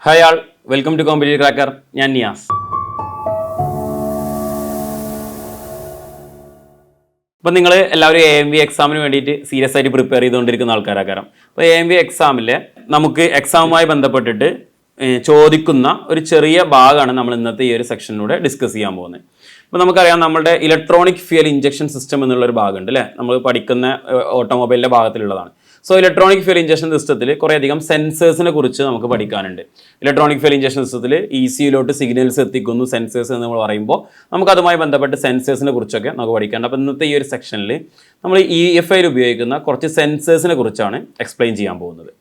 Hi all, welcome to competitive cracker. ഞാൻ നിയാസ്. ഇപ്പം നിങ്ങൾ എല്ലാവരും AMV എക്സാമിന് വേണ്ടിയിട്ട് സീരിയസ് ആയിട്ട് പ്രിപ്പയർ ചെയ്തുകൊണ്ടിരിക്കുന്ന ആൾക്കാരാകാരം. അപ്പോൾ AMV എക്സാമിൽ നമുക്ക് എക്സാമുമായി ബന്ധപ്പെട്ടിട്ട് ചോദിക്കുന്ന ഒരു ചെറിയ ഭാഗമാണ് നമ്മൾ ഇന്നത്തെ ഈ ഒരു സെക്ഷനിലൂടെ ഡിസ്കസ് ചെയ്യാൻ പോകുന്നത്. അപ്പോൾ നമുക്കറിയാം, നമ്മുടെ ഇലക്ട്രോണിക് ഫ്യൂൽ ഇഞ്ചക്ഷൻ സിസ്റ്റം എന്നുള്ളൊരു ഭാഗമുണ്ട് അല്ലേ, നമ്മൾ പഠിക്കുന്ന ഓട്ടോമൊബൈലിൻ്റെ ഭാഗത്തിലുള്ളതാണ്. സോ ഇലക്ട്രോണിക് ഫ്യൂൽ ഇഞ്ചക്ഷൻ സിസ്റ്റത്തിൽ കുറേയധികം സെൻസേഴ്സിനെ കുറിച്ച് നമുക്ക് പഠിക്കാനുണ്ട്. ഇലക്ട്രോണിക് ഫ്യൂൽ ഇഞ്ചക്ഷൻ സിസ്റ്റത്തിൽ ECUയിലോട്ട് സിഗ്നൽസ് എത്തിക്കുന്നു സെൻസേഴ്സ് എന്ന് നമ്മൾ പറയുമ്പോൾ നമുക്ക് അതുമായി ബന്ധപ്പെട്ട് സെൻസേഴ്സിനെ കുറിച്ചൊക്കെ നമുക്ക് പഠിക്കാനുണ്ട്. അപ്പോൾ ഇന്നത്തെ ഈ ഒരു സെക്ഷനിൽ നമ്മൾ EFIയിൽ ഉപയോഗിക്കുന്ന കുറച്ച് സെൻസേഴ്സിനെ കുറിച്ചാണ് എക്സ്പ്ലെയിൻ ചെയ്യാൻ പോകുന്നത്.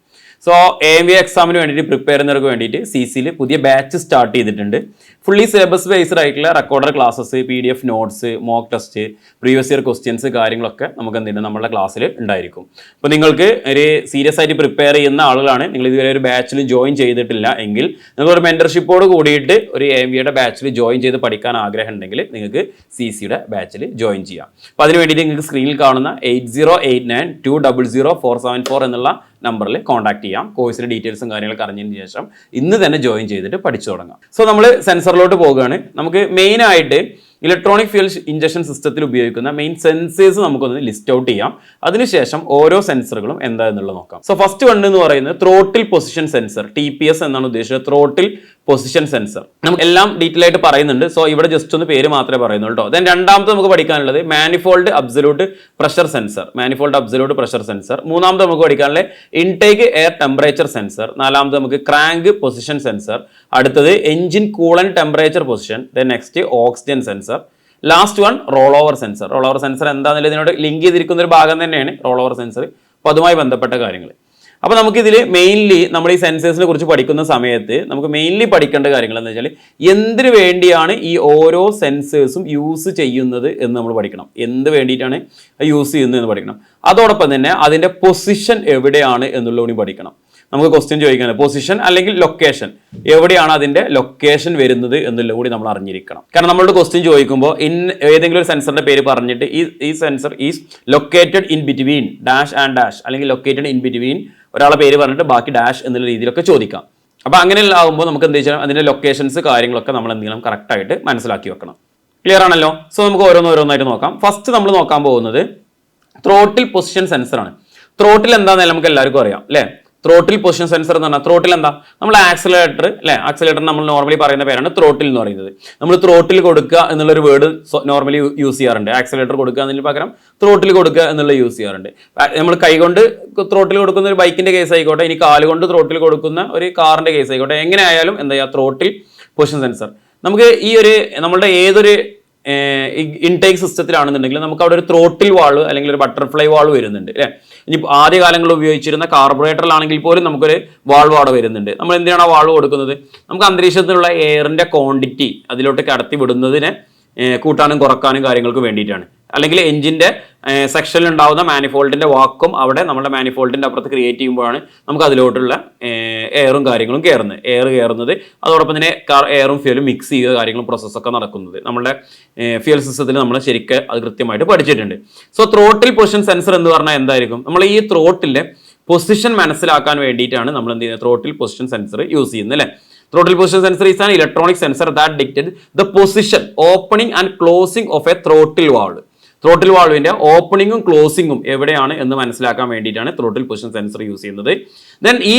സോ AMV എക്സാമിന് വേണ്ടിയിട്ട് പ്രിപ്പയർ ചെയ്യുന്നവർക്ക് വേണ്ടിയിട്ട് CCയിൽ പുതിയ ബാച്ച് സ്റ്റാർട്ട് ചെയ്തിട്ടുണ്ട്. ഫുള്ളി സിലബസ് ബേസ്ഡ് ആയിട്ടുള്ള recorded classes, PDF notes, mock test, previous year questions കാര്യങ്ങളൊക്കെ നമുക്ക് എന്തുണ്ട് നമ്മുടെ ക്ലാസ്സിൽ ഉണ്ടായിരിക്കും. അപ്പോൾ നിങ്ങൾക്ക് ഒരു സീരിയസ് ആയിട്ട് പ്രിപ്പയർ ചെയ്യുന്ന ആളുകളാണ്, നിങ്ങൾ ഇതുവരെ ഒരു ബാച്ചിൽ ജോയിൻ ചെയ്തിട്ടില്ല എങ്കിൽ നിങ്ങളൊരു മെൻറ്റർഷിപ്പോട് കൂടിയിട്ട് ഒരു AMVയുടെ ബാച്ചിൽ ജോയിൻ ചെയ്ത് പഠിക്കാൻ ആഗ്രഹം ഉണ്ടെങ്കിൽ നിങ്ങൾക്ക് CCയുടെ ബാച്ചിൽ ജോയിൻ ചെയ്യാം. അപ്പോൾ അതിന് വേണ്ടിയിട്ട് നിങ്ങൾക്ക് സ്ക്രീനിൽ കാണുന്ന 8089200474 എന്നുള്ള നമ്പറിൽ കോൺടാക്ട് ചെയ്യാം. കോഴ്സിൻ്റെ ഡീറ്റെയിൽസും കാര്യങ്ങളൊക്കെ അറിഞ്ഞതിന് ശേഷം ഇന്ന് തന്നെ ജോയിൻ ചെയ്തിട്ട് പഠിച്ചു തുടങ്ങാം. സോ നമ്മൾ സെൻസറിലോട്ട് പോകുകയാണ്. നമുക്ക് മെയിനായിട്ട് ഇലക്ട്രോണിക് ഫ്യൂൽ ഇഞ്ചക്ഷൻ സിസ്റ്റത്തിൽ ഉപയോഗിക്കുന്ന മെയിൻ സെൻസേഴ്സ് നമുക്കൊന്ന് ലിസ്റ്റ് ഔട്ട് ചെയ്യാം. അതിനുശേഷം ഓരോ സെൻസറുകളും എന്താണെന്നുള്ളത് നോക്കാം. സോ ഫസ്റ്റ് വൺ എന്ന് പറയുന്നത് ത്രോട്ടിൽ പൊസിഷൻ സെൻസർ, TPS എന്നാണ് ഉദ്ദേശിച്ചത്. ത്രോട്ടിൽ പൊസിഷൻ സെൻസർ നമുക്ക് എല്ലാം ഡീറ്റെയിൽ ആയിട്ട് പറയുന്നുണ്ട്. സോ ഇവിടെ ജസ്റ്റ് ഒന്ന് പേര് മാത്രമേ പറയുന്നുള്ളൂ കേട്ടോ. ദെൻ രണ്ടാമത്തെ നമുക്ക് പഠിക്കാനുള്ളത് manifold absolute pressure sensor, manifold absolute pressure sensor. മൂന്നാമത് നമുക്ക് പഠിക്കാനുള്ളത് ഇൻടേക്ക് എയർ ടെമ്പറേച്ചർ സെൻസർ. നാലാമത് നമുക്ക് ക്രാങ്ക് പൊസിഷൻ സെൻസർ. അടുത്തത് engine coolant temperature position. Then next oxygen sensor. Last one role over sensor. Role over sensor എന്താണെന്നുള്ളത് ഇതിനോട് link ചെയ്തിരിക്കുന്ന ഒരു ഭാഗം തന്നെയാണ് റോൾ ഓവർ സെൻസർ. അപ്പോൾ അതുമായി ബന്ധപ്പെട്ട കാര്യങ്ങൾ. അപ്പോൾ നമുക്കിതിൽ മെയിൻലി നമ്മൾ ഈ സെൻസേഴ്സിനെ കുറിച്ച് പഠിക്കുന്ന സമയത്ത് നമുക്ക് മെയിൻലി പഠിക്കേണ്ട കാര്യങ്ങൾ എന്ന് വെച്ചാൽ എന്തിനു വേണ്ടിയാണ് ഈ ഓരോ സെൻസേഴ്സും യൂസ് ചെയ്യുന്നത് എന്ന് നമ്മൾ പഠിക്കണം. എന്ത് വേണ്ടിയിട്ടാണ് യൂസ് ചെയ്യുന്നത് എന്ന് പഠിക്കണം. അതോടൊപ്പം തന്നെ അതിൻ്റെ പൊസിഷൻ എവിടെയാണ് എന്നുള്ളതുകൂടി പഠിക്കണം. നമുക്ക് ക്വസ്റ്റ്യൻ ചോദിക്കാനുള്ളത് പൊസിഷൻ അല്ലെങ്കിൽ ലൊക്കേഷൻ, എവിടെയാണ് അതിൻ്റെ ലൊക്കേഷൻ വരുന്നത് എന്നുള്ളത് കൂടി നമ്മൾ അറിഞ്ഞിരിക്കണം. കാരണം നമ്മളോട് ക്വസ്റ്റ്യൻ ചോദിക്കുമ്പോൾ ഏതെങ്കിലും ഒരു സെൻസറിന്റെ പേര് പറഞ്ഞിട്ട് ഈ sensor is located in between dash and dash, അല്ലെങ്കിൽ ലൊക്കേറ്റഡ് ഇൻ ബിറ്റ്വീൻ ഒരാളെ പേര് പറഞ്ഞിട്ട് ബാക്കി ഡാഷ് എന്നുള്ള രീതിയിലൊക്കെ ചോദിക്കാം. അപ്പോൾ അങ്ങനെയുള്ള ആകുമ്പോൾ നമുക്ക് എന്ത് വെച്ചാൽ അതിൻ്റെ ലൊക്കേഷൻസ് കാര്യങ്ങളൊക്കെ നമ്മൾ എന്തെങ്കിലും കറക്റ്റായിട്ട് മനസ്സിലാക്കി വെക്കണം. ക്ലിയർ ആണല്ലോ? സോ നമുക്ക് ഓരോന്നോരോന്നായിട്ട് നോക്കാം. ഫസ്റ്റ് നമ്മൾ നോക്കാൻ പോകുന്നത് ത്രോട്ടിൽ പൊസിഷൻ സെൻസറാണ്. ത്രോട്ടിൽ എന്താണെന്ന് നമുക്ക് എല്ലാവർക്കും അറിയാം അല്ലേ. ത്രോട്ടിൽ പൊസിഷൻ സെൻസർ എന്ന് പറഞ്ഞാൽ ത്രോട്ടിൽ എന്താ, നമ്മൾ ആക്സിലേറ്റർ അല്ലേ, ആക്സിലേറ്റർ നമ്മൾ നോർമലി പറയുന്ന പേരാണ് ത്രോട്ടിൽ എന്ന് പറയുന്നത്. നമ്മൾ ത്രോട്ടിൽ കൊടുക്കുക എന്നുള്ളൊരു വേർഡ് നോർമലി യൂസ് ചെയ്യാറുണ്ട്. ആക്സിലേറ്റർ കൊടുക്കുക എന്നതിന് പകരം ത്രോട്ടിൽ കൊടുക്കുക എന്നുള്ള യൂസ് ചെയ്യാറുണ്ട്. നമ്മൾ കൈകൊണ്ട് ത്രോട്ടിൽ കൊടുക്കുന്ന ഒരു ബൈക്കിന്റെ കേസ് ആയിക്കോട്ടെ, ഇനി കാലുകൊണ്ട് ത്രോട്ടിൽ കൊടുക്കുന്ന ഒരു കാറിന്റെ കേസ് ആയിക്കോട്ടെ, എങ്ങനെ ആയാലും എന്താ ചെയ്യുക, ത്രോട്ടിൽ പൊസിഷൻ സെൻസർ. നമുക്ക് ഈ ഒരു നമ്മളുടെ ഏതൊരു ഇൻടേക്ക് സിസ്റ്റത്തിലാണെന്നുണ്ടെങ്കിൽ നമുക്ക് അവിടെ ഒരു ത്രോട്ടിൽ വാൾവ് അല്ലെങ്കിൽ ഒരു ബട്ടർഫ്ലൈ വാൾവ് വരുന്നുണ്ട് അല്ലേ. ഇനി ആദ്യകാലങ്ങളിൽ ഉപയോഗിച്ചിരുന്ന കാർബറേറ്ററിലാണെങ്കിൽ പോലും നമുക്കൊരു വാൾവ് അവിടെ വരുന്നുണ്ട്. നമ്മൾ എന്തിനാണ് ആ വാൾവ് കൊടുക്കുന്നത്? നമുക്ക് അന്തരീക്ഷത്തിലുള്ള എയറിന്റെ ക്വാണ്ടിറ്റി അതിലോട്ട് കടത്തി വിടുന്നതിനെ കൂട്ടാനും കുറക്കാനും കാര്യങ്ങൾക്ക് വേണ്ടിയിട്ടാണ്. അല്ലെങ്കിൽ എഞ്ചിന്റെ സെക്ഷനിൽ ഉണ്ടാവുന്ന മാനിഫോൾഡിന്റെ വാക്കും അവിടെ നമ്മുടെ മാനിഫോൾഡിന്റെ അപ്പുറത്ത് ക്രിയേറ്റ് ചെയ്യുമ്പോഴാണ് നമുക്ക് അതിലോട്ടുള്ള എയറും കാര്യങ്ങളും എയർ കയറുന്നത്. അതോടൊപ്പം തന്നെ എയറും ഫ്യൂലും മിക്സ് ചെയ്യുക കാര്യങ്ങളും പ്രോസസ്സൊക്കെ നടക്കുന്നത് നമ്മുടെ ഫ്യൂൽ സിസ്റ്റത്തിൽ നമ്മൾ ശരിക്കും അത് കൃത്യമായിട്ട് പഠിച്ചിട്ടുണ്ട്. സോ ത്രോട്ടിൽ പൊസിഷൻ സെൻസർ എന്ന് പറഞ്ഞാൽ എന്തായിരിക്കും? നമ്മൾ ഈ ത്രോട്ടിലെ പൊസിഷൻ മനസ്സിലാക്കാൻ വേണ്ടിയിട്ടാണ് നമ്മൾ എന്ത് ചെയ്യുന്നത്, ത്രോട്ടിൽ പൊസിഷൻ സെൻസർ യൂസ് ചെയ്യുന്നത് അല്ലേ. Throttle position sensor is an electronic sensor that dictates the position, opening and closing of a throttle valve. Throttle വാൾവിന്റെ ഓപ്പണിങ്ങും ക്ലോസിങ്ങും എവിടെയാണ് എന്ന് മനസ്സിലാക്കാൻ വേണ്ടിയിട്ടാണ് ത്രോട്ടിൽ പൊസിഷൻ സെൻസർ യൂസ് ചെയ്യുന്നത്. ദെൻ ഈ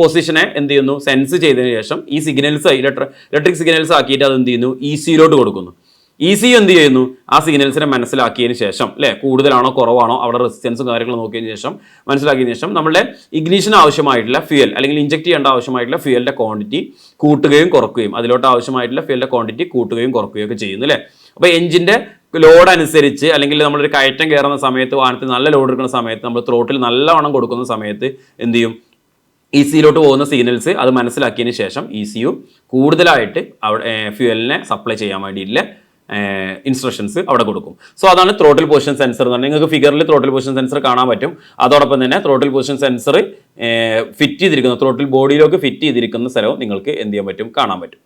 പൊസിഷനെ എന്ത് ചെയ്യുന്നു, സെൻസ് ചെയ്തതിനു ശേഷം ഈ സിഗ്നൽസ് ഇലക്ട്രിക് സിഗ്നൽസ് ആക്കിയിട്ട് അത് എന്ത് ചെയ്യുന്നു, ECUയിലോട്ട് കൊടുക്കുന്നു. ECU എന്ത് ചെയ്യുന്നു, ആ സിഗ്നൽസിനെ മനസ്സിലാക്കിയതിന് ശേഷം അല്ലേ, കൂടുതലാണോ കുറവാണോ അവിടെ റെസിസ്റ്റൻസും കാര്യങ്ങളും നോക്കിയതിന് ശേഷം മനസ്സിലാക്കിയതിന് ശേഷം നമ്മുടെ ഇഗ്നിഷൻ ആവശ്യമായിട്ടുള്ള ഫ്യൂൽ അല്ലെങ്കിൽ ഇഞ്ചക്ട് ചെയ്യേണ്ട ആവശ്യമായിട്ടുള്ള ഫ്യൂലിന്റെ ക്വാണ്ടിറ്റി കൂട്ടുകയും കുറക്കുകയും അതിലോട്ട് ആവശ്യമായിട്ടുള്ള ഫ്യൂലിന്റെ ക്വാണ്ടിറ്റി കൂട്ടുകയും കുറക്കുകയും ഒക്കെ ചെയ്യുന്നു അല്ലേ. അപ്പോൾ എഞ്ചിന്റെ ലോഡ് അനുസരിച്ച് അല്ലെങ്കിൽ നമ്മളൊരു കയറ്റം കയറുന്ന സമയത്ത് വാഹനത്തിൽ നല്ല ലോഡ് എടുക്കുന്ന സമയത്ത് നമ്മൾ ത്രോട്ടിൽ നല്ലവണ്ണം കൊടുക്കുന്ന സമയത്ത് എന്ത് ചെയ്യും, ECUയിലോട്ട് പോകുന്ന സിഗ്നൽസ് അത് മനസ്സിലാക്കിയതിന് ശേഷം ECU കൂടുതലായിട്ട് അവിടെ ഫ്യൂവലിനെ സപ്ലൈ ചെയ്യാൻ വേണ്ടിയിട്ടുള്ള ഇൻസ്ട്രക്ഷൻസ് അവിടെ കൊടുക്കും. സോ അതാണ് ത്രോട്ടിൽ പൊസിഷൻ സെൻസർ എന്ന് പറഞ്ഞാൽ. നിങ്ങൾക്ക് ഫിഗറിൽ ത്രോട്ടിൽ പൊസിഷൻ സെൻസർ കാണാൻ പറ്റും. അതോടൊപ്പം തന്നെ ത്രോട്ടിൽ പൊസിഷൻ സെൻസർ ഫിറ്റ് ചെയ്തിരിക്കുന്ന ത്രോട്ടിൽ ബോഡിയിലേക്ക് ഫിറ്റ് ചെയ്തിരിക്കുന്ന സ്ഥലവും നിങ്ങൾക്ക് എന്ത് ചെയ്യാൻ പറ്റും, കാണാൻ പറ്റും.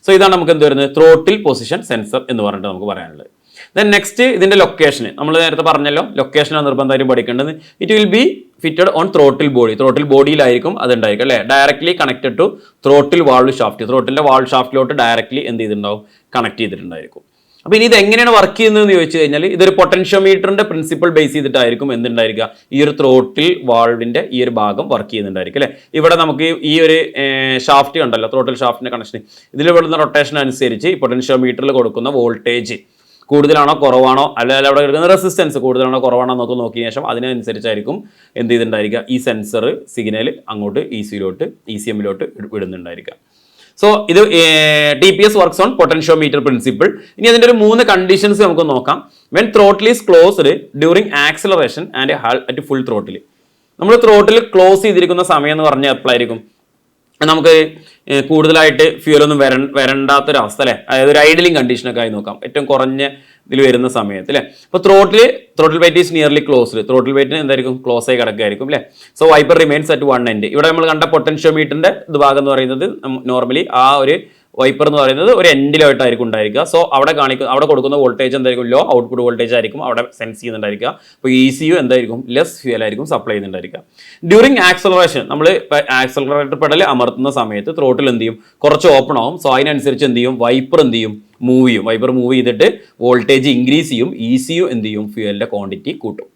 സോ ഇതാണ് നമുക്ക് എന്ത് വരുന്നത്, ത്രോട്ടിൽ പൊസിഷൻ സെൻസർ എന്ന് പറഞ്ഞിട്ട് നമുക്ക് പറയാനുള്ളത്. ദെൻ നെക്സ്റ്റ് ഇതിന്റെ ലൊക്കേഷൻ നമ്മൾ നേരത്തെ പറഞ്ഞല്ലോ, ലൊക്കേഷനാണ് നിർബന്ധമായിട്ടും പഠിക്കേണ്ടത്. It will be fitted on throttle body. Throttle ബോഡിയിലായിരിക്കും അത് ഉണ്ടായിരിക്കും അല്ലേ, directly connected to throttle valve shaft. ത്രോട്ടിന്റെ വാൾവ് ഷാഫ്റ്റിലോട്ട് ഡയറക്ട്ലി എന്ത് ചെയ്തിട്ടുണ്ടാവും, കണക്ട് ചെയ്തിട്ടുണ്ടായിരിക്കും. അപ്പോൾ ഇനി ഇത് എങ്ങനെയാണ് വർക്ക് ചെയ്യുന്നതെന്ന് ചോദിച്ചു കഴിഞ്ഞാൽ ഇതൊരു പൊട്ടൻഷ്യോമീറ്ററിന്റെ പ്രിൻസിപ്പിൾ ബേസ് ചെയ്തിട്ടായിരിക്കും എന്തുണ്ടായിരിക്കുക, ഈ ഒരു ത്രോട്ടിൽ വാൾവിന്റെ ഈ ഒരു ഭാഗം വർക്ക് ചെയ്യുന്നുണ്ടായിരിക്കും അല്ലേ. ഇവിടെ നമുക്ക് ഈ ഒരു ഷാഫ്റ്റ് കണ്ടല്ലോ, ത്രോട്ടിൽ ഷാഫ്റ്റിന്റെ കണക്ഷൻ, ഇതിൽ വരുന്ന റൊട്ടേഷൻ അനുസരിച്ച് ഈ പൊട്ടൻഷ്യോമീറ്ററിൽ കൊടുക്കുന്ന വോൾട്ടേജ് കൂടുതലാണോ കുറവാണോ, അല്ലെങ്കിൽ അവിടെ എടുക്കുന്ന റെസിസ്റ്റൻസ് കൂടുതലാണോ കുറവാണോ എന്നൊക്കെ നോക്കിയ ശേഷം അതിനനുസരിച്ചായിരിക്കും എന്ത് ചെയ്തിട്ടുണ്ടായിരിക്കുക, ഈ സെൻസർ സിഗ്നൽ അങ്ങോട്ട് ECMലോട്ട് വിടുന്നുണ്ടായിരിക്കുക. സോ ഇത് TPS works on potentiometer principle. ഇനി അതിൻ്റെ ഒരു 3 കണ്ടീഷൻസ് നമുക്ക് നോക്കാം. When throttle is closed during acceleration and at full throttle. നമ്മൾ ത്രോട്ടിൽ ക്ലോസ് ചെയ്തിരിക്കുന്ന സമയം എന്ന് പറഞ്ഞാൽ എപ്പോഴായിരിക്കും, നമുക്ക് കൂടുതലായിട്ട് ഫ്യൂലൊന്നും വരണ്ടാത്തൊരവസ്ഥ അല്ലേ, അതായത് ഒരു ഐഡലിംഗ് കണ്ടീഷനൊക്കെ ആയി നോക്കാം, ഏറ്റവും കുറഞ്ഞ ഇതിൽ വരുന്ന സമയത്ത് അല്ലേ. അപ്പോൾ throttle weight is nearly closed, throttle വെയിറ്റിന് എന്തായിരിക്കും, ക്ലോസ് ആയി കിടക്കുകയായിരിക്കും അല്ലേ. So wiper remains at one end. ഇവിടെ നമ്മൾ കണ്ട പൊട്ടൻഷ്യോമീറ്ററിന്റെ ഇത് ഭാഗം എന്ന് പറയുന്നത് നോർമലി ആ ഒരു വൈപ്പർ എന്ന് പറയുന്നത് ഒരു എൻഡിലായിട്ടായിരിക്കും ഉണ്ടായിരിക്കുക. സോ അവിടെ കൊടുക്കുന്ന വോൾട്ടേജ് എന്തായിരിക്കും, ലോ ഔട്ട്പുട്ട് വോൾട്ടേജ് ആയിരിക്കും അവിടെ സെൻസ് ചെയ്യുന്നുണ്ടായിരിക്കുക. അപ്പോൾ ECU എന്തായിരിക്കും, ലെസ് ഫ്യൂൽ ആയിരിക്കും സപ്ലൈ ചെയ്യുന്നുണ്ടായിരിക്കുക. ഡ്യൂറിങ് ആക്സലറേഷൻ നമ്മൾ ആക്സലറേറ്റർ പെഡൽ അമർത്തുന്ന സമയത്ത് ത്രോട്ടിൽ എന്ത് ചെയ്യും, കുറച്ച് ഓപ്പൺ ആവും. സോ അതിനനുസരിച്ച് എന്ത് ചെയ്യും, വൈപ്പർ എന്ത് ചെയ്യും, മൂവ് ചെയ്യും. വൈപ്പർ മൂവ് ചെയ്തിട്ട് വോൾട്ടേജ് ഇൻക്രീസ് ചെയ്യും. ECU എന്ത് ചെയ്യും, ഫ്യൂലിന്റെ ക്വാണ്ടിറ്റി കൂട്ടും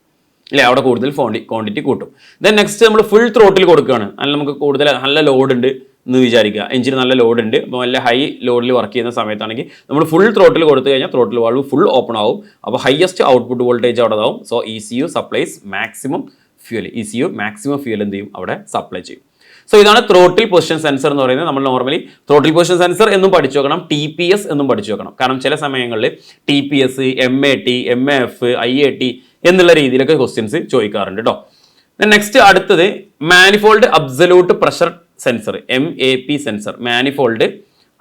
അല്ലേ, അവിടെ കൂടുതൽ ക്വാണ്ടിറ്റി കൂട്ടും. ദെൻ നെക്സ്റ്റ് നമ്മൾ ഫുൾ ത്രോട്ടിൽ കൊടുക്കുകയാണ്, അല്ലെങ്കിൽ നമുക്ക് കൂടുതൽ നല്ല ലോഡ് ഉണ്ട് എന്ന് വിചാരിക്കുക, എഞ്ചിന് നല്ല ലോഡ് ഉണ്ട്, അപ്പോൾ നല്ല ഹൈ ലോഡിൽ വർക്ക് ചെയ്യുന്ന സമയത്താണെങ്കിൽ നമ്മൾ ഫുൾ ത്രോട്ടിൽ കൊടുത്തു കഴിഞ്ഞാൽ ത്രോട്ടിൽ വാൾവ് ഫുൾ ഓപ്പൺ ആവും. അപ്പോൾ ഹയസ്റ്റ് ഔട്ട്പുട്ട് വോൾട്ടേജ് അവിടെ ആവും. So ECU supplies maximum fuel. ECU maximum fuel എന്ത് ചെയ്യും, അവിടെ സപ്ലൈ ചെയ്യും. സോ ഇതാണ് ത്രോട്ടിൽ പൊസിഷൻ സെൻസർ എന്ന് പറയുന്നത്. നമ്മൾ നോർമലി ത്രോട്ടിൽ പൊസിഷൻ സെൻസർ എന്നും പഠിച്ചു വെക്കണം, TPS എന്നും പഠിച്ചു വെക്കണം. കാരണം ചില സമയങ്ങളിൽ TPS, MAT, MAF, IAT എന്നുള്ള രീതിയിലൊക്കെ ക്വസ്റ്റ്യൻസ് ചോദിക്കാറുണ്ട് കേട്ടോ. നെക്സ്റ്റ് അടുത്തത് manifold absolute pressure sensor, MAP sensor. Manifold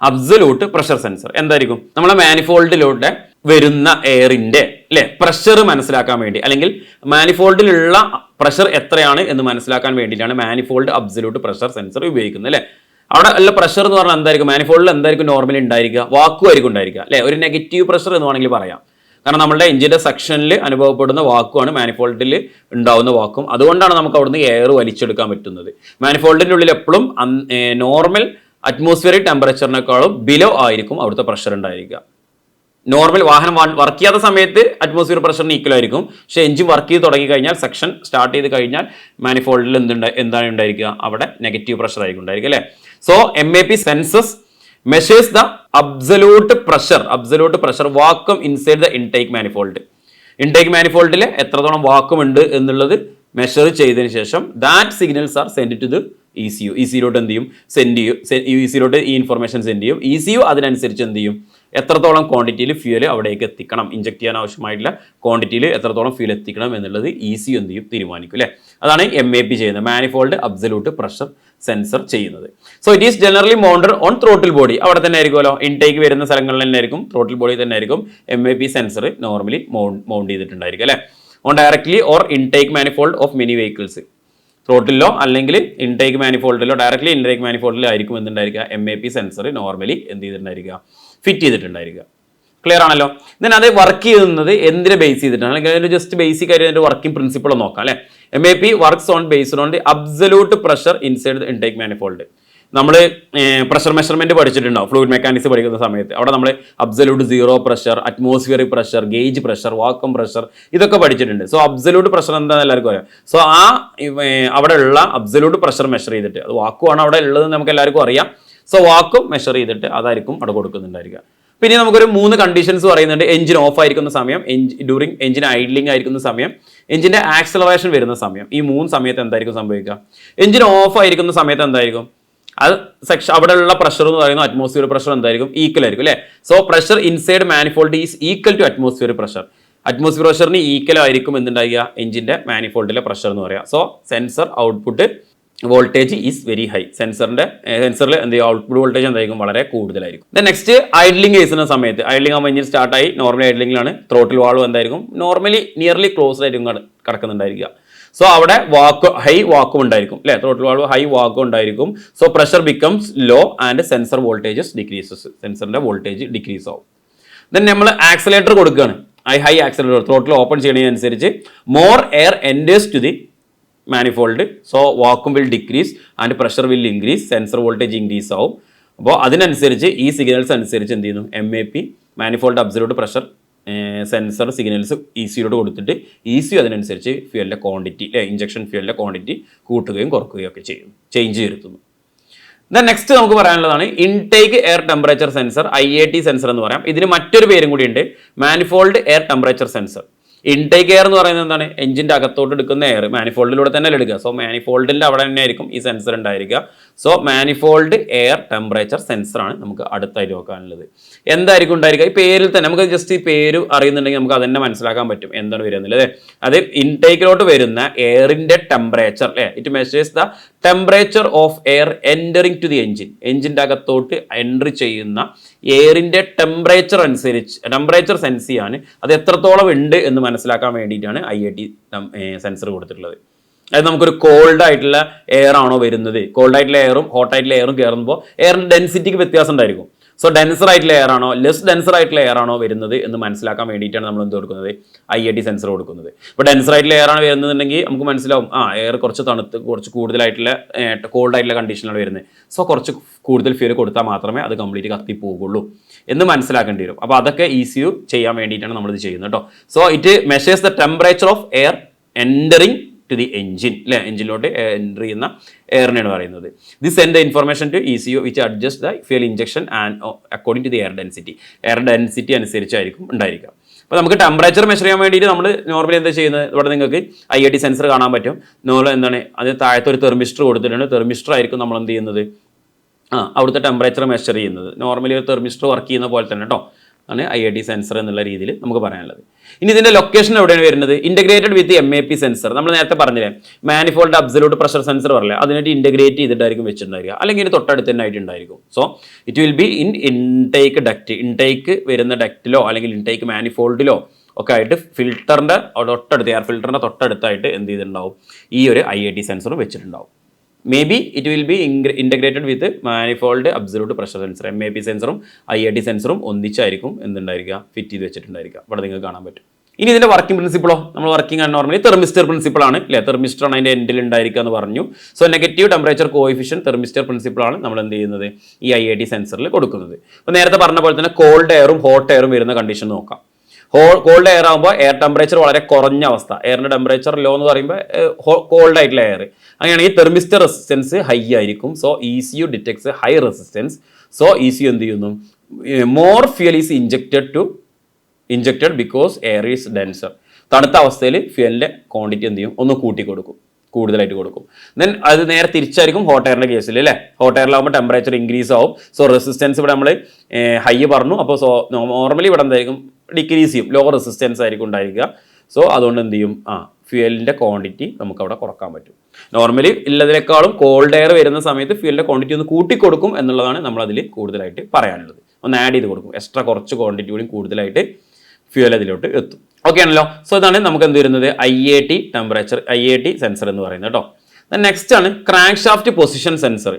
absolute pressure sensor എന്തായിരിക്കും, നമ്മളെ മാനിഫോൾഡിലൂടെ വരുന്ന എയറിന്റെ അല്ലെ പ്രഷർ മനസ്സിലാക്കാൻ വേണ്ടി, അല്ലെങ്കിൽ മാനിഫോൾഡിലുള്ള പ്രഷർ എത്രയാണ് എന്ന് മനസ്സിലാക്കാൻ വേണ്ടിയിട്ടാണ് മാനിഫോൾഡ് അബ്സല്യൂട്ട് പ്രഷർ സെൻസർ ഉപയോഗിക്കുന്നത് അല്ലെ. അവിടെ ഉള്ള പ്രഷർ എന്ന് പറഞ്ഞാൽ എന്തായിരിക്കും, മാനിഫോൾഡിൽ എന്തായിരിക്കും നോർമലി ഉണ്ടായിരിക്കുക, വാക്വം ആയിരിക്കും ഉണ്ടായിരിക്കുക അല്ലെ. ഒരു നെഗറ്റീവ് പ്രഷർ എന്ന് വേണമെങ്കിൽ പറയാം. കാരണം നമ്മുടെ എഞ്ചിന്റെ സെക്ഷനിൽ അനുഭവപ്പെടുന്ന വാക്കുമാണ് മാനിഫോൾഡിൽ ഉണ്ടാവുന്ന വാക്കും. അതുകൊണ്ടാണ് നമുക്ക് അവിടുന്ന് എയർ വലിച്ചെടുക്കാൻ പറ്റുന്നത്. മാനിഫോൾഡിൻ്റെ ഉള്ളിൽ എപ്പോഴും നോർമൽ അറ്റ്മോസ്ഫിയറിക് ടെമ്പറേച്ചറിനേക്കാളും ബിലോ ആയിരിക്കും അവിടുത്തെ പ്രഷർ ഉണ്ടായിരിക്കുക. നോർമൽ വാഹനം വർക്ക് ചെയ്യാത്ത സമയത്ത് അറ്റ്മോസ്ഫിയർ പ്രഷറിന് ഈക്വൽ ആയിരിക്കും. പക്ഷേ എഞ്ചിൻ വർക്ക് ചെയ്ത് തുടങ്ങി കഴിഞ്ഞാൽ, സെക്ഷൻ സ്റ്റാർട്ട് ചെയ്ത് കഴിഞ്ഞാൽ മാനിഫോൾഡിൽ എന്താണ് ഉണ്ടായിരിക്കുക, അവിടെ നെഗറ്റീവ് പ്രഷർ ആയിരിക്കും ഉണ്ടായിരിക്കുക അല്ലേ. So MAP census measures the absolute pressure vacuum inside the intake manifold. Intake manifoldile എത്രത്തോളം വാക്വം ഉണ്ട് എന്നുള്ളത് മെഷർ ചെയ്തതിന് ശേഷം that signals are send to the ECU. ECUലോട്ട് എന്ത് ചെയ്യും, ECUലോട്ട് ഈ ഇൻഫർമേഷൻ സെൻഡ് ചെയ്യും. ECU അതിനനുസരിച്ച് എന്ത് ചെയ്യും, എത്രത്തോളം ക്വാണ്ടിറ്റിയിൽ ഫ്യൂൽ അവിടേക്ക് എത്തിക്കണം, ഇഞ്ചക്ട് ചെയ്യാൻ ആവശ്യമായിട്ടുള്ള ക്വാണ്ടിറ്റിയിൽ എത്രത്തോളം ഫ്യൂൽ എത്തിക്കണം എന്നുള്ളത് ECU എന്ത് ചെയ്യും, തീരുമാനിക്കും അല്ലേ. അതാണ് MAP ചെയ്യുന്നത്, മാനിഫോൾഡ് അബ്സല്യൂട്ട് പ്രഷർ സെൻസർ ചെയ്യുന്നത്. So it is generally mounted on throttle body. അവിടെ തന്നെ ആയിരിക്കുമല്ലോ, ഇൻടേക്ക് വരുന്ന സ്ഥലങ്ങളിൽ തന്നെ ആയിരിക്കും, ത്രോട്ടിൽ ബോഡി തന്നെ ആയിരിക്കും MAP സെൻസർ നോർമലി മൗണ്ട് ചെയ്തിട്ടുണ്ടായിരിക്കും അല്ലേ. On directly or intake manifold of many vehicles. ത്രോട്ടിലോ അല്ലെങ്കിൽ ഇൻടേക്ക് മാനിഫോൾഡിലോ ഡയറക്ട്ലി ഇൻടേക്ക് മാനിഫോൾഡിലോ ആയിരിക്കും എന്തുണ്ടായിരിക്കുക, MAP സെൻസർ നോർമലി എന്ത് ചെയ്തിട്ടുണ്ടായിരിക്കുക, ഫിറ്റ് ചെയ്തിട്ടുണ്ടായിരിക്കുക. ക്ലിയർ ആണല്ലോ. ദെൻ അത് വർക്ക് ചെയ്യുന്നത് എന്തിനെ ബേസ് ചെയ്തിട്ടാണ്, അല്ലെങ്കിൽ അതിൻ്റെ ജസ്റ്റ് ബേസിക് ആയിട്ട് അതിൻ്റെ വർക്കിംഗ് പ്രിൻസിപ്പിൾ നോക്കാം അല്ലേ. MAP works on based on the absolute pressure inside the intake manifold. നമ്മൾ പ്രഷർ മെഷർമെന്റ് പഠിച്ചിട്ടുണ്ടാവും ഫ്ലൂയിഡ് മെക്കാനിക്സ് പഠിക്കുന്ന സമയത്ത്. അവിടെ നമ്മൾ absolute zero pressure, atmospheric pressure, gauge pressure, vacuum pressure ഇതൊക്കെ പഠിച്ചിട്ടുണ്ട്. സോ അബ്സല്യൂട്ട് പ്രഷർ എന്താണെന്ന് എല്ലാവർക്കും അറിയാം. സോ അവിടെ ഉള്ള അബ്സല്യൂട്ട് പ്രഷർ മെഷർ ചെയ്തിട്ട്, അത് വാക്കുവാണ് അവിടെ ഉള്ളത് നമുക്ക് എല്ലാവർക്കും അറിയാം. സോ വാക്വം മെഷർ ചെയ്തിട്ട് അതായിരിക്കും അവിടെ കൊടുക്കുന്നുണ്ടായിരിക്കുക. പിന്നെ നമുക്കൊരു 3 കണ്ടീഷൻസ് പറയുന്നുണ്ട്. എഞ്ചിൻ ഓഫ് ആയിരിക്കുന്ന സമയം, ഡ്യൂറിങ് എഞ്ചിൻ ഐഡ്ലിംഗ് ആയിരിക്കുന്ന സമയം, എഞ്ചിന്റെ ആക്സലറേഷൻ വരുന്ന സമയം. ഈ 3 സമയത്ത് എന്തായിരിക്കും സംഭവിക്കുക? എഞ്ചിൻ ഓഫ് ആയിരിക്കുന്ന സമയത്ത് എന്തായിരിക്കും, അത് അവിടെയുള്ള പ്രഷർ എന്ന് പറയുന്നത് അറ്റ്മോസ്ഫിയർ പ്രഷർ എന്തായിരിക്കും, ഈക്വൽ ആയിരിക്കും അല്ലേ. So pressure inside manifold is equal to atmosphere pressure. Atmosphere പ്രഷറിന് ഈക്വൽ ആയിരിക്കും എന്തുണ്ടാകുക, എഞ്ചിന്റെ മാനിഫോൾഡിലെ പ്രഷർ എന്ന് പറയാം. So sensor output voltage is very high. സെൻസറിൽ എന്ത് ചെയ്യും, ഔട്ട്പുട്ട് വോൾട്ടേജ് എന്തായിരിക്കും, വളരെ കൂടുതലായിരിക്കും. ദെൻ നെക്സ്റ്റ് ഐഡ്ലിംഗ് കേസിന്റെ സമയത്ത്, ഐഡ്ലിംഗ് ആകുമ്പോൾ എഞ്ചിൻ സ്റ്റാർട്ടായി നോർമലി ഐഡ്ലിംഗിലാണ്, ത്രോട്ടിൽ വാൾവ് എന്തായിരിക്കും നോർമലി നിയർലി ക്ലോസ്ഡ് ആയിരിക്കും കിടക്കുന്നുണ്ടായിരിക്കുക. സോ അവിടെ ഹൈ വാക്വം ഉണ്ടായിരിക്കും അല്ലെ, ത്രോട്ടിൽ വാൾവ് ഹൈ വാക്വം ഉണ്ടായിരിക്കും. So pressure becomes low and sensor voltages decreases, സെൻസറിന്റെ വോൾട്ടേജ് ഡിക്രീസ് ആവും. ദെൻ നമ്മൾ ആക്സലേറ്റർ കൊടുക്കുകയാണ്. ഹൈ ആക്സിലറേറ്റർ ത്രോട്ടിൽ ഓപ്പൺ ചെയ്യുന്നതിനനുസരിച്ച് more air enters to the manifold, so vacuum will decrease and pressure will increase, sensor voltage increase ആവും. അപ്പോൾ അതിനനുസരിച്ച് ഈ signals അനുസരിച്ച് എന്ത് ചെയ്യുന്നു, MAP manifold absolute pressure sensor signals ECUലോട്ട് കൊടുത്തിട്ട് ECU അതിനനുസരിച്ച് ഫ്യൂവലിൻ്റെ ക്വാണ്ടിറ്റി ഇഞ്ചക്ഷൻ ഫ്യൂവലിൻ്റെ ക്വാണ്ടിറ്റി കൂട്ടുകയും കുറക്കുകയും ഒക്കെ ചെയ്യും, ചേഞ്ച് വരുത്തുന്നു. ദെൻ നെക്സ്റ്റ് നമുക്ക് പറയാനുള്ളതാണ് intake air temperature sensor, IAT sensor എന്ന് പറയാം. ഇതിന് മറ്റൊരു പേരും കൂടി ഉണ്ട്, manifold air temperature sensor. Intake air എന്ന് പറയുന്നത് എന്താണ്, എഞ്ചിൻ്റെ അകത്തോട്ട് എടുക്കുന്ന എയർ മാനിഫോൾഡിലൂടെ തന്നെ എടുക്കുക. സോ മാനിഫോൾഡിൻ്റെ അവിടെ തന്നെ ആയിരിക്കും ഈ സെൻസർ ഉണ്ടായിരിക്കുക. സോ മാനിഫോൾഡ് എയർ ടെമ്പറേച്ചർ സെൻസറാണ് നമുക്ക് അടുത്തായിട്ട് നോക്കാനുള്ളത്. എന്തായിരിക്കും ഉണ്ടായിരിക്കുക, ഈ പേരിൽ തന്നെ നമുക്ക് ജസ്റ്റ് ഈ പേര് അറിയുന്നുണ്ടെങ്കിൽ നമുക്ക് അതന്നെ മനസ്സിലാക്കാൻ പറ്റും എന്താണ് വരുന്നത് അല്ലേ. അത് ഇൻടേക്കിലോട്ട് വരുന്ന എയറിൻ്റെ ടെമ്പറേച്ചർ അല്ലേ, it measures the temperature of air entering to the engine. എഞ്ചിൻ്റെ അകത്തോട്ട് എൻട്രി ചെയ്യുന്ന എയറിൻ്റെ ടെമ്പറേച്ചർ അനുസരിച്ച് ടെമ്പറേച്ചർ സെൻസ് ചെയ്യാൻ അത് എത്രത്തോളം ഉണ്ട് എന്ന് മനസ്സിലാക്കാൻ വേണ്ടിയിട്ടാണ് IAT സെൻസർ കൊടുത്തിട്ടുള്ളത്. അതായത് നമുക്കൊരു കോൾഡ് ആയിട്ടുള്ള എയർ ആണോ വരുന്നത്, കോൾഡ് ആയിട്ടുള്ള എയറും ഹോട്ട് ആയിട്ടുള്ള എയറും കയറുമ്പോൾ എയറിൻ്റെ ഡെൻസിറ്റിക്ക് വ്യത്യാസം ഉണ്ടായിരിക്കും. സോ ഡെൻസർ ആയിട്ടുള്ള എയർ ആണോ ലെസ് ഡെൻസർ ആയിട്ടുള്ള എയർ ആണോ വരുന്നത് എന്ന് മനസ്സിലാക്കാൻ വേണ്ടിയിട്ടാണ് നമ്മൾ എന്ത് കൊടുക്കുന്നത്, IAT സെൻസർ കൊടുക്കുന്നത്. ഇപ്പോൾ ഡെൻസർ ആയിട്ടുള്ള എയർ ആണ് വരുന്നതെന്നുണ്ടെങ്കിൽ നമുക്ക് മനസ്സിലാവും എയർ കുറച്ച് തണുത്ത് കുറച്ച് കൂടുതലായിട്ടുള്ള കോൾഡ് ആയിട്ടുള്ള കണ്ടീഷനാണ് വരുന്നത്. സോ കുറച്ച് കൂടുതൽ ഫ്യൂൽ കൊടുത്താൽ മാത്രമേ അത് കംപ്ലീറ്റ് കത്തി പോകുള്ളൂ എന്ന് മനസ്സിലാക്കേണ്ടി വരും. അപ്പോൾ അതൊക്കെ ECU ചെയ്യാൻ വേണ്ടിയിട്ടാണ് നമ്മളിത് ചെയ്യുന്നത് കേട്ടോ. So it measures the temperature of air entering to the engine അല്ലെ, എഞ്ചിനിലോട്ട് എൻട്രി ചെയ്യുന്ന എയറിനാണ് പറയുന്നത്. This send the information to ECU which adjust the fuel injection and according to the air density. Air density അനുസരിച്ചായിരിക്കും ഉണ്ടായിരിക്കുക. അപ്പോൾ നമുക്ക് temperature measure ചെയ്യാൻ വേണ്ടിയിട്ട് നമ്മൾ നോർമലി എന്താ ചെയ്യുന്നത്, ഇവിടെ നിങ്ങൾക്ക് IAT സെൻസർ കാണാൻ പറ്റും. എന്താണ് അത് താഴത്തെ ഒരു തെർമിസ്റ്റർ കൊടുത്തിട്ടുണ്ട്. തെർമിസ്റ്റർ ആയിരിക്കും നമ്മൾ എന്ത് ചെയ്യുന്നത്, അവിടുത്തെ ടെമ്പറേച്ചർ മെഷർ ചെയ്യുന്നത്. നോർമലി ഒരു തെർമിസ്റ്റർ വർക്ക് ചെയ്യുന്ന പോലെ തന്നെ കേട്ടോ ആണ് IAT സെൻസർ എന്നുള്ള രീതിയിൽ നമുക്ക് പറയാനുള്ളത്. ഇനി ഇതിൻ്റെ ലൊക്കേഷൻ എവിടെയാണ് വരുന്നത്, ഇൻ്റഗ്രേറ്റഡ് വിത്ത് MAP സെൻസർ. നമ്മൾ നേരത്തെ പറഞ്ഞില്ലേ മാനിഫോൾഡ് അബ്സല്യൂട്ട് പ്രഷർ സെൻസർ പറഞ്ഞില്ലേ, അതിനായിട്ട് ഇൻ്റഗ്രേറ്റ് ചെയ്തിട്ടായിരിക്കും വെച്ചിട്ടുണ്ടായിരിക്കുക, അല്ലെങ്കിൽ ഇതിന് തൊട്ടടുത്ത് തന്നെ ആയിട്ടുണ്ടായിരിക്കും. So it will be in intake duct, intake വരുന്ന ഡക്റ്റിലോ അല്ലെങ്കിൽ ഇൻടേക്ക് മാനിഫോൾഡിലോ ഒക്കെ ആയിട്ട് ഫിൽറ്ററിൻ്റെ തൊട്ടടുത്ത് എയർ ഫിൽറ്ററിൻ്റെ തൊട്ടടുത്തായിട്ട് എന്ത് ചെയ്തിട്ടുണ്ടാവും, ഈ ഒരു IAT സെൻസറും വെച്ചിട്ടുണ്ടാവും. Maybe it will be integrated with manifold absolute pressure sensor. MAP സെൻസറും IAT സെൻസറും ഒന്നിച്ചായിരിക്കും എന്തുണ്ടായിരിക്കുക, ഫിറ്റ് ചെയ്ത് വെച്ചിട്ടുണ്ടായിരിക്കുക. ഇവിടെ നിങ്ങൾക്ക് കാണാൻ പറ്റും. ഇനി ഇതിൻ്റെ വർക്കിംഗ് പ്രിൻസിപ്പിളോ, നമ്മൾ വർക്കിംഗ് ആണ് നോർമലി തെർമിസ്റ്റർ പ്രിൻസിപ്പിൾ ആണ് അല്ലേ, തെർമിസ്റ്റർ ആണ് അതിൻ്റെ എൻഡിൽ ഉണ്ടായിരിക്കുക എന്ന് പറഞ്ഞു. So negative temperature coefficient thermistor പ്രിൻസിപ്പിളാണ് നമ്മൾ എന്ത് ചെയ്യുന്നത് ഈ IAT സെൻസറിൽ കൊടുക്കുന്നത്. അപ്പോൾ നേരത്തെ പറഞ്ഞ പോലെ തന്നെ കോൾഡ് എയറും ഹോട്ട് എയറും വരുന്ന കണ്ടീഷൻ നോക്കാം. കോൾഡ് എയർ ആകുമ്പോൾ എയർ ടെമ്പറേച്ചർ വളരെ കുറഞ്ഞ അവസ്ഥ, എയറിൻ്റെ ടെമ്പറേച്ചർ ലോ എന്ന് പറയുമ്പോൾ കോൾഡ് ആയിട്ടുള്ള എയർ, അങ്ങനെയാണെങ്കിൽ തെർമിസ്റ്റർ റെസിസ്റ്റൻസ് ഹൈ ആയിരിക്കും. So ECU detects high resistance. So ECU എന്ത് ചെയ്യുന്നു, more fuel is injected because air is denser. തണുത്ത അവസ്ഥയിൽ ഫ്യൂലിൻ്റെ ക്വാണ്ടിറ്റി എന്ത് ചെയ്യും, ഒന്ന് കൂട്ടി കൊടുക്കും, കൂടുതലായിട്ട് കൊടുക്കും. ദെൻ അത് നേരെ തിരിച്ചായിരിക്കും ഹോട്ട് എയറിൻ്റെ കേസിൽ അല്ലേ. ഹോട്ട് എയറിലാകുമ്പോൾ ടെമ്പറേച്ചർ ഇൻക്രീസ് ആവും. സോ റെസിസ്റ്റൻസ് ഇവിടെ നമ്മൾ ഹൈ പറഞ്ഞു. അപ്പോൾ നോർമലി ഇവിടെ എന്തായിരിക്കും ഡിക്രീസ് ചെയ്യും, ലോ റെസിസ്റ്റൻസ് ആയിരിക്കും ഉണ്ടായിരിക്കുക. സോ അതുകൊണ്ട് എന്ത് ചെയ്യും, ഫ്യൂവലിൻ്റെ ക്വാണ്ടിറ്റി നമുക്ക് അവിടെ കുറക്കാൻ പറ്റും. നോർമലി ഉള്ളതിനേക്കാളും കോൾഡ് എയർ വരുന്ന സമയത്ത് ഫ്യൂവലിൻ്റെ ക്വാണ്ടിറ്റി ഒന്ന് കൂട്ടിക്കൊടുക്കും എന്നുള്ളതാണ് നമ്മളതിൽ കൂടുതലായിട്ട് പറയാനുള്ളത്. ഒന്ന് ആഡ് ചെയ്ത് കൊടുക്കും, എക്സ്ട്രാ കുറച്ച് ക്വാണ്ടിറ്റി കൂടി കൂടുതലായിട്ട് ഫ്യൂവൽ അതിലോട്ട് എത്തും. ഓക്കെ ആണല്ലോ. സോ ഇതാണ് നമുക്ക് എന്ത് വരുന്നത് IAT സെൻസർ എന്ന് പറയുന്നത് കേട്ടോ. നെക്സ്റ്റ് ആണ് ക്രാങ്ക് ഷാഫ്റ്റ് പൊസിഷൻ സെൻസർ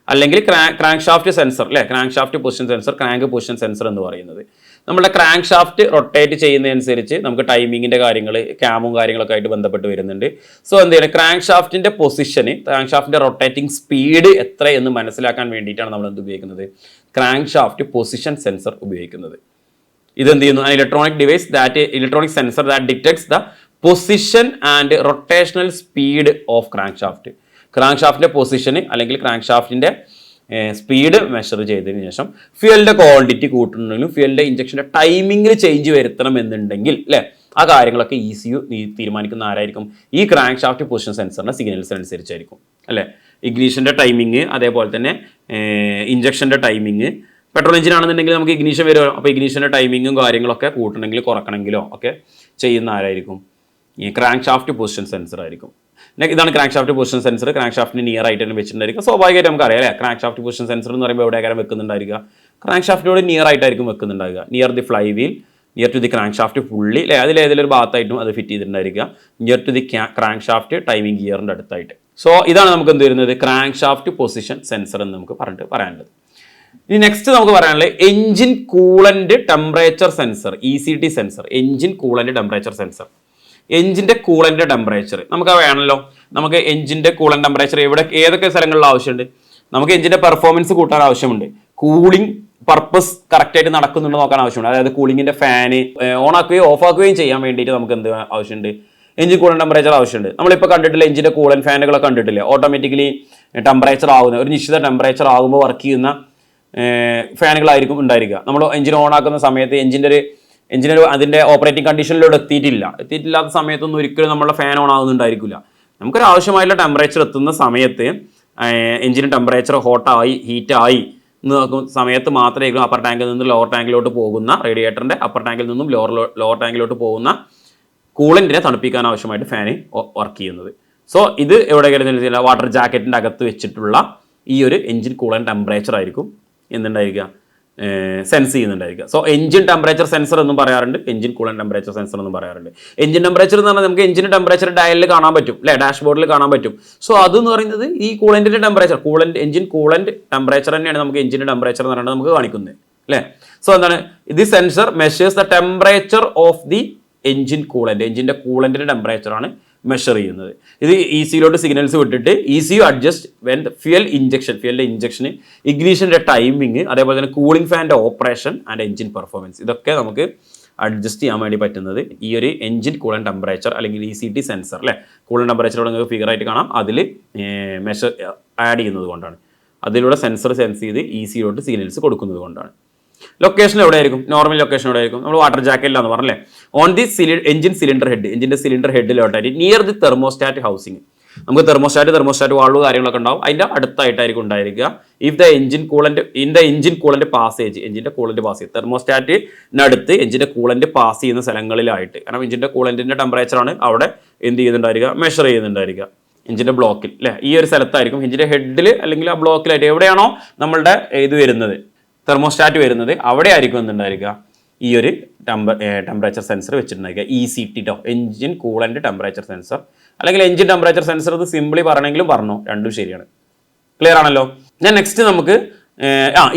അല്ലെങ്കിൽ ക്രാങ്ക് ഷാഫ്റ്റ് സെൻസർ അല്ലേ, crank shaft position sensor, crank position sensor എന്ന് പറയുന്നത് നമ്മുടെ ക്രാങ്ക് ഷാഫ്റ്റ് റൊട്ടേറ്റ് ചെയ്യുന്നതനുസരിച്ച് നമുക്ക് ടൈമിങ്ങിൻ്റെ കാര്യങ്ങൾ ക്യാമും കാര്യങ്ങളൊക്കെ ആയിട്ട് ബന്ധപ്പെട്ട് വരുന്നുണ്ട്. സോ എന്ത് ചെയ്യുന്നത്, ക്രാങ്ക് ഷാഫ്റ്റിൻ്റെ പൊസിഷന്, ക്രാങ്ക് ഷാഫ്റ്റിൻ്റെ റൊട്ടേറ്റിംഗ് സ്പീഡ് എത്ര എന്ന് മനസ്സിലാക്കാൻ വേണ്ടിയിട്ടാണ് നമ്മൾ എന്ത് ഉപയോഗിക്കുന്നത്, ക്രാങ്ക് ഷാഫ്റ്റ് പൊസിഷൻ സെൻസർ ഉപയോഗിക്കുന്നത്. ഇതെന്ത് ചെയ്യുന്നു, electronic sensor that detects the position and rotational speed of crank shaft. Crank ഷാഫ്റ്റിൻ്റെ പൊസിഷന് അല്ലെങ്കിൽ ക്രാങ്ക് ഷാഫ്റ്റിൻ്റെ സ്പീഡ് മെഷർ ചെയ്തതിന് ശേഷം ഫ്യൂവലിൻ്റെ ക്വാണ്ടിറ്റി കൂട്ടണമെങ്കിലും ഫ്യൂവലിൻ്റെ ഇഞ്ചക്ഷൻ്റെ ടൈമിങ്ങിൽ ചേഞ്ച് വരുത്തണം എന്നുണ്ടെങ്കിൽ അല്ലേ, ആ കാര്യങ്ങളൊക്കെ ECU തീരുമാനിക്കുന്ന ആരായിരിക്കും, ഈ ക്രാങ്ക് ഷാഫ്റ്റ് പൊസിഷൻ സെൻസറിൻ്റെ സിഗ്നൽസ് അനുസരിച്ചായിരിക്കും അല്ലേ. ഇഗ്നീഷൻ്റെ ടൈമിങ്, അതേപോലെ തന്നെ ഇഞ്ചക്ഷൻ്റെ ടൈമിങ്. പെട്രോൾ എഞ്ചിൻ ആണെന്നുണ്ടെങ്കിൽ നമുക്ക് ഇഗ്നീഷൻ വരുമോ, അപ്പോൾ ഇഗ്നീഷൻ്റെ ടൈമിങ്ങും കാര്യങ്ങളൊക്കെ കൂട്ടണമെങ്കിൽ കുറക്കണമെങ്കിലോ ഒക്കെ ചെയ്യുന്ന ആരായിരിക്കും, ഈ ക്രാങ്ക് ഷാഫ്റ്റ് പൊസിഷൻ സെൻസർ ആയിരിക്കും. ഇതാണ് crank shaft position sensor. Crank ഷാഫ്റ്റിന് നിയർ ആയിട്ട് തന്നെ വെച്ചിട്ടുണ്ടായിരിക്കും. സ്വാഭാവികമായിട്ട് നമുക്ക് അറിയാം അല്ലേ, ക്രാങ്ക് ഷാഫ്റ്റ് പൊസിഷൻ സെൻസർ എന്ന് പറയുമ്പോൾ എവിടെയാകാരം വെക്കുന്നുണ്ടായിരിക്കുക, ക്രാങ്ക് ഷാഫ്റ്റിനോട് നിയർ ആയിട്ടായിരിക്കും വെക്കുന്നുണ്ടാവുക. Near the flywheel, near to the crank shaft fully അല്ലേ, അതിലേതൊരു ഭാഗത്തായിട്ടും അത് ഫിറ്റ് ചെയ്തിട്ടുണ്ടായിരിക്കുക. Near to the crank shaft timing ഗിയറിൻ്റെ അടുത്തായിട്ട്. സോ ഇതാണ് നമുക്ക് എന്ത് വരുന്നത്, ക്രാങ്ക് ഷാഫ്റ്റ് പൊസിഷൻ സെൻസർ എന്ന് നമുക്ക് പറയാനുള്ളത്. ഇനി നെക്സ്റ്റ് നമുക്ക് പറയാനുള്ളത് engine coolant temperature sensor, ECT sensor, engine coolant temperature sensor. എഞ്ചിന്റെ കൂളന്റ് ടെമ്പറേച്ചർ നമുക്ക് വേണമല്ലോ. നമുക്ക് എഞ്ചിന്റെ കൂളന്റ് ടെമ്പറേച്ചർ ഏതൊക്കെ സ്ഥലങ്ങളിൽ ആവശ്യമുണ്ട്? നമുക്ക് എഞ്ചിന്റെ പെർഫോമൻസ് കൂട്ടാൻ ആവശ്യമുണ്ട്, കൂളിംഗ് പർപ്പസ് കറക്റ്റ് ആയിട്ട് നടക്കുന്നുണ്ടോ നോക്കാൻ ആവശ്യമുണ്ട്. അതായത് കൂളിങ്ങിന്റെ ഫാന് ഓൺ ആക്കുകയും ഓഫ് ആക്കുകയും ചെയ്യാൻ വേണ്ടിയിട്ട് നമുക്ക് എന്ത് ആവശ്യമുണ്ട്? എഞ്ചിൻ കൂളന്റ് ടെമ്പറേച്ചർ ആവശ്യമുണ്ട്. നമ്മളിപ്പോൾ കണ്ടിട്ടില്ല, എഞ്ചിന്റെ കൂളന്റ് ഫാനുകളൊക്കെ കണ്ടിട്ടില്ലേ, ഓട്ടോമാറ്റിക്കലി ടെമ്പറേച്ചർ ആകുന്ന ഒരു നിശ്ചിത ടെമ്പറേച്ചർ ആകുമ്പോൾ വർക്ക് ചെയ്യുന്ന ഫാനുകളായിരിക്കും ഉണ്ടായിരിക്കുക. നമ്മൾ എഞ്ചിൻ ഓൺ ആക്കുന്ന സമയത്ത് എഞ്ചിൻ്റെ അതിൻ്റെ ഓപ്പറേറ്റിംഗ് കണ്ടീഷനിലൂടെ എത്തിയിട്ടില്ലാത്ത സമയത്തൊന്നും ഒരിക്കലും നമ്മുടെ ഫാൻ ഓൺ ആകുന്നുണ്ടായിരിക്കില്ല. നമുക്കൊരു ആവശ്യമായിട്ടുള്ള ടെമ്പറേച്ചർ എത്തുന്ന സമയത്ത് എഞ്ചിന് ടെമ്പറേച്ചർ ഹോട്ടായി ഹീറ്റായി എന്ന് നോക്കുന്ന സമയത്ത് മാത്രമേ അപ്പർ ടാങ്കിൽ നിന്ന് ലോവർ ടാങ്കിലോട്ട് പോകുന്ന റേഡിയേറ്ററിൻ്റെ അപ്പർ ടാങ്കിൽ നിന്നും ലോവർ ടാങ്കിലോട്ട് പോകുന്ന കൂളന്റിനെ തണുപ്പിക്കാൻ ആവശ്യമായിട്ട് ഫാന് വർക്ക് ചെയ്യുന്നത്. സോ ഇത് എവിടെ വാട്ടർ ജാക്കറ്റിൻ്റെ അകത്ത് വെച്ചിട്ടുള്ള ഈ ഒരു എഞ്ചിൻ കൂളൻ ടെമ്പറേച്ചർ ആയിരിക്കും എന്തുണ്ടായിരിക്കുക, സെൻസ് ചെയ്യുന്നുണ്ടായിരിക്കുക. സോ എഞ്ചിൻ ടെമ്പറേച്ചർ സെൻസർ എന്നും പറയാറുണ്ട്, എഞ്ചിൻ കൂളൻ ടെമ്പറേച്ചർ സെൻസർ എന്നും പറയാറുണ്ട്. എഞ്ചിൻ ടെമ്പറേച്ചർ എന്ന് പറഞ്ഞാൽ നമുക്ക് എഞ്ചിൻ്റെ ടെമ്പറേച്ചർ ഡയലിൽ കാണാൻ പറ്റും അല്ലേ, ഡാഷ്ബോർഡിൽ കാണാൻ പറ്റും. സോ അതെന്ന് പറയുന്നത് ഈ കൂളന്റിന്റെ ടെമ്പറേച്ചർ, എഞ്ചിൻ കൂളന്റ് ടെമ്പറേച്ചർ തന്നെയാണ് നമുക്ക് എഞ്ചിന്റെ ടെമ്പറേച്ചർ എന്ന് പറയുന്നത് നമുക്ക് കാണിക്കുന്നത് അല്ലേ. സോ എന്താണ് ഇത്? Sensor measures the temperature of the engine coolant, എഞ്ചിന്റെ കൂളന്റിന്റെ ടെമ്പറേച്ചർ ആണ് മെഷർ ചെയ്യുന്നത്. ഇത് ECUലോട്ട് സിഗ്നൽസ് വിട്ടിട്ട് ECU അഡ്ജസ്റ്റ് വെൻ ഫ്യൂലിന്റെ ഇഞ്ചക്ഷന്, ഇഗ്നീഷന്റെ ടൈമിങ്, അതേപോലെ തന്നെ കൂളിംഗ് ഫാൻ്റെ ഓപ്പറേഷൻ ആൻഡ് എഞ്ചിൻ പെർഫോമൻസ്, ഇതൊക്കെ നമുക്ക് അഡ്ജസ്റ്റ് ചെയ്യാൻ വേണ്ടി പറ്റുന്നത് ഈ ഒരു എഞ്ചിൻ കൂളൻ ടെമ്പറേച്ചർ അല്ലെങ്കിൽ ECT സെൻസർ അല്ലേ. കൂളൻ ടെമ്പറേച്ചറോട് നിങ്ങൾക്ക് ഫിഗർ ആയിട്ട് കാണാം, അതിൽ മെഷർ ആഡ് ചെയ്യുന്നത് കൊണ്ടാണ്, അതിലൂടെ സെൻസർ സെൻസ് ചെയ്ത് ECUലോട്ട് സിഗ്നൽസ് കൊടുക്കുന്നത് കൊണ്ടാണ്. ലൊക്കേഷൻ എവിടെയായിരിക്കും? നോർമൽ ലൊക്കേഷൻ എവിടെയായിരിക്കും? നമ്മൾ വാട്ടർ ജാക്കറ്റിലാന്ന് പറഞ്ഞല്ലേ. On the engine cylinder head, എഞ്ചിന്റെ സിലിണ്ടർ ഹെഡിലോട്ടായിട്ട് നിയർ ദി തെർമോസ്റ്റാറ്റ് ഹൗസിംഗ്. നമുക്ക് തെർമോസ്റ്റാറ്റ് വാൾവ് കാര്യങ്ങളൊക്കെ ഉണ്ടാവും, അതിന്റെ അടുത്തായിട്ടായിരിക്കും ഉണ്ടായിരിക്കുക. If the engine coolant passage, എഞ്ചിന്റെ കൂളന്റ് പാസ് ചെയ്യും തെർമോസ്റ്റാറ്റിനടുത്ത് എഞ്ചിന്റെ കൂളന്റ് പാസ് ചെയ്യുന്ന സ്ഥലങ്ങളിലായിട്ട്, കാരണം എഞ്ചിന്റെ കൂളന്റിന്റെ ടെമ്പറേച്ചർ ആണ് അവിടെ എന്ത് ചെയ്യുന്നുണ്ടായിരിക്കുക, മെഷർ ചെയ്യുന്നുണ്ടായിരിക്കുക എഞ്ചിന്റെ ബ്ലോക്കിൽ അല്ലെ. ഈ ഒരു സ്ഥലത്തായിരിക്കും എഞ്ചിന്റെ ഹെഡിൽ അല്ലെങ്കിൽ ആ ബ്ലോക്കിലായിട്ട് എവിടെയാണോ നമ്മളുടെ ഇത് വരുന്നത്, തെർമോസ്റ്റാറ്റ് വരുന്നത്, അവിടെ ആയിരിക്കും എന്തുണ്ടായിരിക്കുക ഈ ഒരു ടെമ്പറേച്ചർ സെൻസർ വെച്ചിട്ടുണ്ടായിരിക്കുക. ECT engine coolant temperature sensor അല്ലെങ്കിൽ എഞ്ചിൻ ടെമ്പറേച്ചർ സെൻസർ. ഇത് സിംപിളി പറയണമെങ്കിലും പറഞ്ഞു, രണ്ടും ശരിയാണ്. ക്ലിയർ ആണല്ലോ. ഞാൻ നെക്സ്റ്റ് നമുക്ക്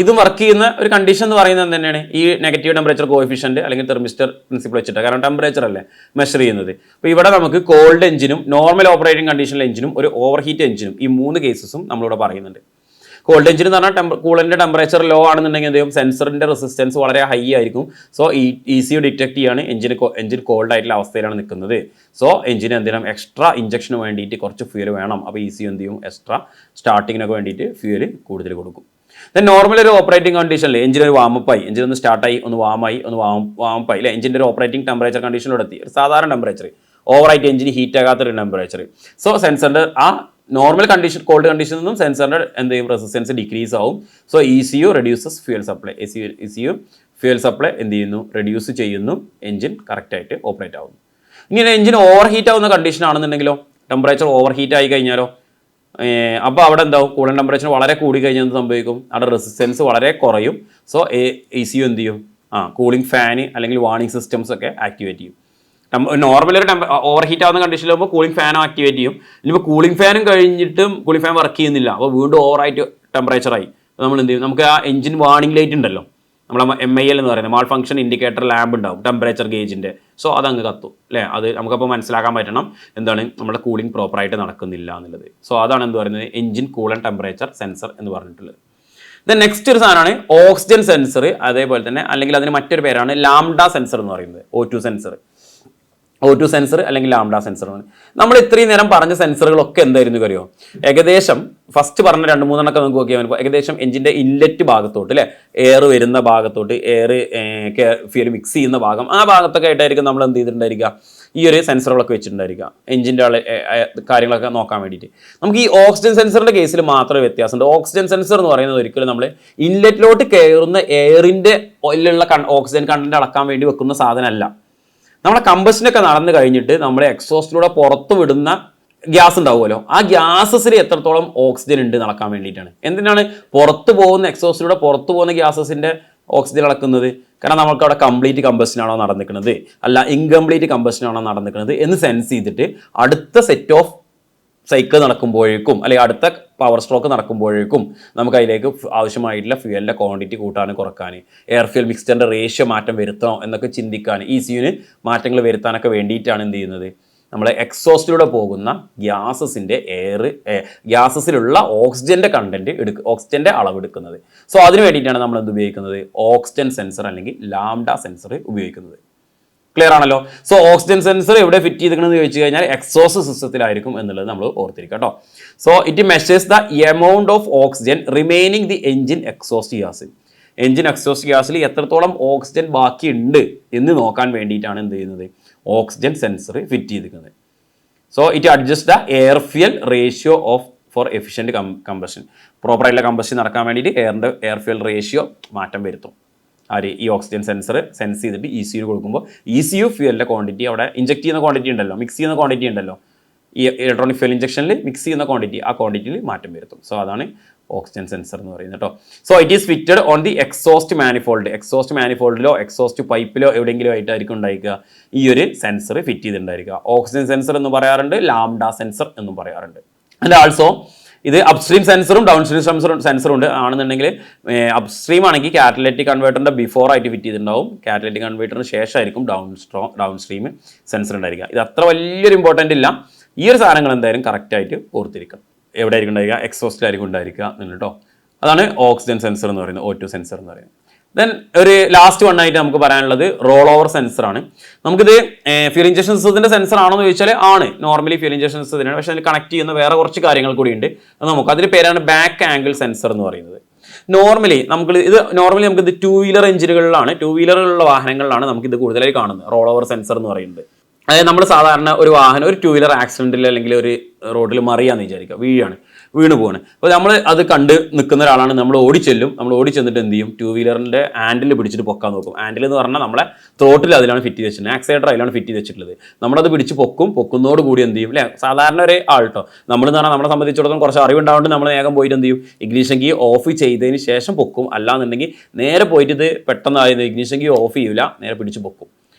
ഇതും വർക്ക് ചെയ്യുന്ന ഒരു കണ്ടീഷൻ എന്ന് പറയുന്നത് തന്നെയാണ് ഈ നെഗറ്റീവ് ടെമ്പറേച്ചർ കോഎഫിഷ്യന്റ് അല്ലെങ്കിൽ തെർമിസ്റ്റർ പ്രിൻസിപ്പിൾ വെച്ചിട്ട്, കാരണം ടെമ്പറേച്ചർ അല്ലേ മെഷർ ചെയ്യുന്നത്. അപ്പോൾ ഇവിടെ നമുക്ക് കോൾഡ് എഞ്ചിനും നോർമൽ ഓപ്പറേറ്റിംഗ് കണ്ടീഷനിലെ എഞ്ചിനും ഒരു ഓവർ ഹീറ്റ് എഞ്ചിനും ഈ 3 കേസസും നമ്മളിവിടെ പറയുന്നുണ്ട്. കോൾഡ് എഞ്ചിൻ എന്ന് പറഞ്ഞാൽ കൂളന്റെ ടെമ്പറേച്ചർ ലോ ആണെന്നുണ്ടെങ്കിൽ എന്ത് ചെയ്യും, സെൻസറിന്റെ റെസിസ്റ്റൻസ് വളരെ ഹൈ ആയിരിക്കും. സോ ECU ഡിറ്റക്ട് ചെയ്യാണ് എഞ്ചിൻ കോൾഡ് ആയിട്ടുള്ള അവസ്ഥയിലാണ് നിൽക്കുന്നത്. സോ എഞ്ചിന് എന്തിനും എക്സ്ട്രാ ഇഞ്ചക്ഷന് വേണ്ടിയിട്ട് കുറച്ച് ഫ്യൂൽ വേണം. അപ്പോൾ ECU എന്ത് ചെയ്യും, എക്സ്ട്രാ സ്റ്റാർട്ടിങ്ങിനൊക്കെ വേണ്ടിയിട്ട് ഫ്യൂൽ കൂടുതൽ കൊടുക്കും. ദെൻ നോർമൽ ഒരു ഓപ്പറേറ്റിംഗ് കണ്ടീഷനിൽ എഞ്ചിൻ ഒരു വാമപ്പായി, എഞ്ചിൻ ഒന്ന് സ്റ്റാർട്ടായി ഒന്ന് വാമപ്പായി അല്ലെ, എഞ്ചിന്റെ ഒരു ഓപ്പറേറ്റിംഗ് ടെമ്പറേച്ചർ കണ്ടീഷനിലൂടെ എത്തി, ഒരു സാധാരണ ടെമ്പറേച്ചർ, ഓവറായിട്ട് എഞ്ചിന് ഹീറ്റ് ആകാത്തൊരു ടെമ്പറേച്ചർ. സോ സെൻസറിന്റെ ആ നോർമൽ കണ്ടീഷൻ, കോൾഡ് കണ്ടീഷനിൽ നിന്നും സെൻസറിന്റെ എന്ത് ചെയ്യും, റെസിസ്റ്റൻസ് ഡിക്രീസ് ആവും. So ECU reduces fuel supply, ECU fuel supply എന്ത് ചെയ്യുന്നു, റെഡ്യൂസ് ചെയ്യുന്നു, എഞ്ചിൻ കറക്റ്റായിട്ട് ഓപ്പറേറ്റ് ആവുന്നു. ഇങ്ങനെ എഞ്ചിൻ ഓവർ ഹീറ്റ് ആവുന്ന കണ്ടീഷൻ ആണെന്നുണ്ടെങ്കിലോ, ടെമ്പറേച്ചർ ഓവർ ഹീറ്റ് ആയി കഴിഞ്ഞാലോ, അപ്പോൾ അവിടെ എന്താവും, കൂളൻ ടെമ്പറേച്ചർ വളരെ കൂടി കഴിഞ്ഞാൽ എന്ത് സംഭവിക്കും, അവിടെ റെസിസ്റ്റൻസ് വളരെ കുറയും. സോ ECU എന്ത് ചെയ്യും, കൂളിംഗ് ഫാന് അല്ലെങ്കിൽ വാർണിംഗ് സിസ്റ്റംസ് ഒക്കെ ആക്ടിവേറ്റ് ചെയ്യും. നോർമൽ ഒരു ഓവർ ഹീറ്റ് ആവുന്ന കണ്ടീഷനിലാകുമ്പോൾ കൂളിംഗ് ഫാൻ ആക്ടിവേറ്റ് ചെയ്യും. ഇനിയിപ്പോൾ കൂളിംഗ് ഫാനും കഴിഞ്ഞിട്ടും കൂളിംഗ് ഫാൻ വർക്ക് ചെയ്യുന്നില്ല, അപ്പോൾ വീണ്ടും ഓവറായിട്ട് ടെമ്പറേച്ചറായി നമ്മൾ എന്ത് ചെയ്യും, നമുക്ക് ആ എഞ്ചിൻ വാർണിംഗ് ലൈറ്റ് ഉണ്ടല്ലോ, നമ്മൾ MIL എന്ന് പറയുന്നത് മാൾ ഫംഗ്ഷൻ ഇൻഡിക്കേറ്റർ ലാമ്പ് ഉണ്ടാവും ടെമ്പറേച്ചർ ഗേജിൻ്റെ. സോ അതങ്ങ് കത്തും അല്ലേ. അത് നമുക്കപ്പോൾ മനസ്സിലാക്കാൻ പറ്റണം എന്താണ് നമ്മുടെ കൂളിംഗ് പ്രോപ്പറായിട്ട് നടക്കുന്നില്ല എന്നുള്ളത്. സോ അതാണ് എന്ത് പറയുന്നത് എഞ്ചിൻ കൂളൻ ടെമ്പറേച്ചർ സെൻസർ എന്ന് പറഞ്ഞിട്ടുള്ളത്. ദെൻ നെക്സ്റ്റ് ഒരു സാധനമാണ് ഓക്സിജൻ സെൻസർ, അതേപോലെ തന്നെ അല്ലെങ്കിൽ അതിന് മറ്റൊരു പേരാണ് ലാംഡ സെൻസർ എന്ന് പറയുന്നത്, O2 സെൻസർ. O2 സെൻസർ അല്ലെങ്കിൽ ലാംഡ സെൻസറാണ്. നമ്മൾ ഇത്രയും നേരം പറഞ്ഞ സെൻസറുകളൊക്കെ എന്തായിരുന്നു അറിയോ, ഏകദേശം ഫസ്റ്റ് പറഞ്ഞ 2-3 എണ്ണമൊക്കെ നമുക്ക് നോക്കിയാൽ ഏകദേശം എഞ്ചിന്റെ ഇൻലെറ്റ് ഭാഗത്തോട്ട് അല്ലെ, എയർ വരുന്ന ഭാഗത്തോട്ട്, എയർ ഫ്യൂൽ മിക്സ് ചെയ്യുന്ന ഭാഗം, ആ ഭാഗത്തൊക്കെ ആയിട്ടായിരിക്കും നമ്മൾ എന്ത് ചെയ്തിട്ടുണ്ടായിരിക്കുക, ഈ ഒരു സെൻസറുകളൊക്കെ വെച്ചിട്ടുണ്ടായിരിക്കുക എഞ്ചിൻ്റെ കാര്യങ്ങളൊക്കെ നോക്കാൻ വേണ്ടിയിട്ട്. നമുക്ക് ഈ ഓക്സിജൻ സെൻസറിന്റെ കേസിൽ മാത്രമേ വ്യത്യാസമുണ്ട്. ഓക്സിജൻ സെൻസർ എന്ന് പറയുന്നത് ഒരിക്കലും നമ്മൾ ഇൻലെറ്റിലോട്ട് കയറുന്ന എയറിന്റെ ഉള്ള ഓക്സിജൻ കണ്ടന്റ് അളക്കാൻ വേണ്ടി വെക്കുന്ന സാധനമല്ല. നമ്മളെ കമ്പഷനൊക്കെ നടന്നു കഴിഞ്ഞിട്ട് നമ്മുടെ എക്സോസ്റ്റിലൂടെ പുറത്തു വിടുന്ന ഗ്യാസ് ഉണ്ടാവുമല്ലോ, ആ ഗ്യാസസിൽ എത്രത്തോളം ഓക്സിജൻ ഉണ്ട് നടക്കാൻ വേണ്ടിയിട്ടാണ്. എന്തിനാണ് പുറത്തു പോകുന്ന എക്സോസ്റ്റിലൂടെ പുറത്തു പോകുന്ന ഗ്യാസസിന്റെ ഓക്സിജൻ അളക്കുന്നത്? കാരണം നമുക്ക് അവിടെ കംപ്ലീറ്റ് കമ്പഷനാണോ നടന്നിരിക്കുന്നത് അല്ല ഇൻകംപ്ലീറ്റ് കമ്പഷനാണോ നടന്നിരിക്കുന്നത് എന്ന് സെൻസ് ചെയ്തിട്ട് അടുത്ത സെറ്റ് ഓഫ് സൈക്കിൾ നടക്കുമ്പോഴേക്കും അല്ലെങ്കിൽ അടുത്ത പവർ സ്ട്രോക്ക് നടക്കുമ്പോഴേക്കും നമുക്ക് അതിലേക്ക് ആവശ്യമായിട്ടുള്ള ഫ്യൂവലിൻ്റെ ക്വാണ്ടിറ്റി കൂട്ടാനും കുറക്കാൻ, എയർ ഫ്യൂൽ മിക്സ്ചറിൻ്റെ റേഷ്യോ മാറ്റം വരുത്തണോ എന്നൊക്കെ ചിന്തിക്കാൻ, ECUവിന് മാറ്റങ്ങൾ വരുത്താനൊക്കെ വേണ്ടിയിട്ടാണ് എന്ത് ചെയ്യുന്നത്, നമ്മൾ എക്സോസ്റ്റിലൂടെ പോകുന്ന ഗ്യാസസിലുള്ള ഓക്സിജൻ്റെ കണ്ടന്റ് ഓക്സിജൻ്റെ അളവ് എടുക്കുന്നത്. സോ അതിന് വേണ്ടിയിട്ടാണ് നമ്മൾ എന്ത് ഉപയോഗിക്കുന്നത്, ഓക്സിജൻ സെൻസർ അല്ലെങ്കിൽ ലാംഡ സെൻസർ ഉപയോഗിക്കുന്നത്. ക്ലിയർ ആണല്ലോ. സോ ഓക്സിജൻ സെൻസർ എവിടെ ഫിറ്റ് ചെയ്തിരിക്കണമെന്ന് ചോദിച്ചു കഴിഞ്ഞാൽ എക്സോസ്റ്റ് സിസ്റ്റത്തിലായിരിക്കും എന്നുള്ളത് നമ്മൾ ഓർത്തിരിക്കുക കേട്ടോ. So it measures the amount of oxygen remaining the engine exhaust gas. Engine exhaust ഗ്യാസിൽ എത്രത്തോളം ഓക്സിജൻ ബാക്കിയുണ്ട് എന്ന് നോക്കാൻ വേണ്ടിയിട്ടാണ് എന്ത് ചെയ്യുന്നത്, ഓക്സിജൻ സെൻസർ ഫിറ്റ് ചെയ്തിരിക്കുന്നത്. So it adjust the air fuel ratio for efficient combustion. പ്രോപ്പറായിട്ടുള്ള കമ്പഷൻ നടക്കാൻ വേണ്ടിയിട്ട് എയർ ഫ്യൂൽ റേഷ്യോ മാറ്റം വരുത്തും. ഈ ഓക്സിജൻ സെൻസർ സെൻസ് ചെയ്തിട്ട് ECU കൊടുക്കുമ്പോൾ ECU ഫ്യൂവലിൻ്റെ ക്വാണ്ടിറ്റി അവിടെ ഇഞ്ചെക്ട് ചെയ്യുന്ന ക്വാണ്ടിറ്റി ഉണ്ടല്ലോ, മിക്സ് ചെയ്യുന്ന ക്വാണ്ടിറ്റി ഉണ്ടല്ലോ, ഈ ഇലക്ട്രോണിക് ഫ്യൂൽ ഇഞ്ചക്ഷനിൽ മിക്സ് ചെയ്യുന്ന ക്വാണ്ടിറ്റി, ആ ക്വാണ്ടിറ്റിയിൽ മാറ്റം വരുത്തും. സോ അതാണ് ഓക്സിജൻ സെൻസർ എന്ന് പറയുന്നത് കേട്ടോ. So it is fitted on the exhaust manifold. Exhaust മാനിഫോൾഡിലോ എക്സോസ്റ്റ് പൈപ്പിലോ എവിടെയെങ്കിലും ആയിട്ടായിരിക്കും ഉണ്ടായിരിക്കുക ഈ ഒരു സെൻസർ ഫിറ്റ് ചെയ്തിട്ടുണ്ടായിരിക്കുക. ഓക്സിജൻ സെൻസർ എന്ന് പറയാറുണ്ട്, ലാംഡ സെൻസർ എന്നും പറയാറുണ്ട്. ആൻഡ് ആൾസോ ഇത് അപ്സ്ട്രീം സെൻസറും ഡൗൺ സ്ട്രീം സെൻസറും ഉണ്ട്. ആണെന്നുണ്ടെങ്കിൽ അപ്സ്ട്രീം ആണെങ്കിൽ കാറ്റലറ്റിക് കൺവേർട്ടറിൻ്റെ ബിഫോർ ആയിട്ട് ഫിറ്റ് ചെയ്തിട്ടുണ്ടാവും, കാറ്റലറ്റിക് കൺവേർട്ടറിന് ശേഷമായിരിക്കും ഡൗൺ സ്ട്രീം സെൻസർ ഉണ്ടായിരിക്കുക. ഇത് അത്ര വലിയൊരു ഇമ്പോർട്ടൻ്റ് ഇല്ല. ഈ ഒരു സാധനങ്ങൾ എന്തായാലും കറക്റ്റായിട്ട് ഓർത്തിരിക്കണം. എവിടെ ആയിരിക്കും ഉണ്ടായിരിക്കുക, എക്സോസ്റ്റിലായിരിക്കും ഉണ്ടായിരിക്കുക കേട്ടോ. അതാണ് ഓക്സിജൻ സെൻസർ എന്ന് പറയുന്നത്, O2 സെൻസർ എന്ന് പറയുന്നത്. ദെൻ ഒരു ലാസ്റ്റ് വൺ ആയിട്ട് നമുക്ക് പറയാനുള്ളത് റോൾ ഓവർ സെൻസറാണ്. നമുക്കിത് ഫ്യൂൽ ഇഞ്ചക്ഷൻ സിസ്റ്റത്തിൻ്റെ സെൻസർ ആണോ എന്ന് ചോദിച്ചാൽ ആണ്, നോർമലി ഫ്യൂൽ ഇഞ്ചക്ഷൻ സിസ്റ്റത്തിനാണ്. പക്ഷേ അതിൽ കണക്ട് ചെയ്യുന്ന വേറെ കുറച്ച് കാര്യങ്ങൾ കൂടി ഉണ്ട്. നമുക്ക് അതിൻ്റെ പേരാണ് ബാക്ക് ആംഗിൾ സെൻസർ എന്ന് പറയുന്നത്. നോർമലി നമുക്കിത് 2 വീലർ എഞ്ചിനുകളിലാണ്, 2 വീലറുള്ള വാഹനങ്ങളിലാണ് നമുക്കിത് കൂടുതലായി കാണുന്നത് റോൾ ഓവർ സെൻസർ എന്ന് പറയുന്നത്. അതായത് നമ്മൾ സാധാരണ ഒരു വാഹനം ഒരു 2 വീലർ ആക്സിഡൻറ്റിൽ അല്ലെങ്കിൽ ഒരു റോഡിൽ മറിയാന്ന് വിചാരിക്കുക, വീണ് പോവാണ്. അപ്പോൾ നമ്മൾ അത് കണ്ട് നിൽക്കുന്ന ഒരാളാണ്, നമ്മൾ ഓടിച്ചെന്നിട്ട് എന്ത് ചെയ്യും, 2 വീലറിൻ്റെ ഹാൻഡിൽ പിടിച്ചിട്ട് പൊക്കാൻ നോക്കും. ഹാൻഡിൽ എന്ന് പറഞ്ഞാൽ നമ്മളെ ത്രോട്ടിൽ അതിലാണ് ഫിറ്റ് ചെയ്ത് വെച്ചിട്ടുള്ളത്, ആക്സിലേറ്റർ അതിലാണ് ഫിറ്റ് ചെയ്ത് വെച്ചിട്ടുള്ളത്. നമ്മളത് പിടിച്ച് പൊക്കുന്നതോട് കൂടി എന്ത് ചെയ്യും, അല്ലേ, സാധാരണ ഒരു ആൾട്ടോ നമ്മളെന്ന് പറഞ്ഞാൽ നമ്മളെ സംബന്ധിച്ചിടത്തോളം കുറച്ച് അറിവുണ്ടാവുകൊണ്ട് നമ്മൾ വേഗം പോയിട്ട് എന്ത് ചെയ്യും, ഇഗ്നിഷൻ കീ ഓഫ് ചെയ്തതിന് ശേഷം പൊക്കും. അല്ലാന്നുണ്ടെങ്കിൽ നേരെ പോയിട്ട് ഇത് പെട്ടെന്ന് ഇഗ്നിഷൻ കീ ഓഫ് ചെയ്യില്ല, നേരെ പിടിച്ച് പൊക്കും.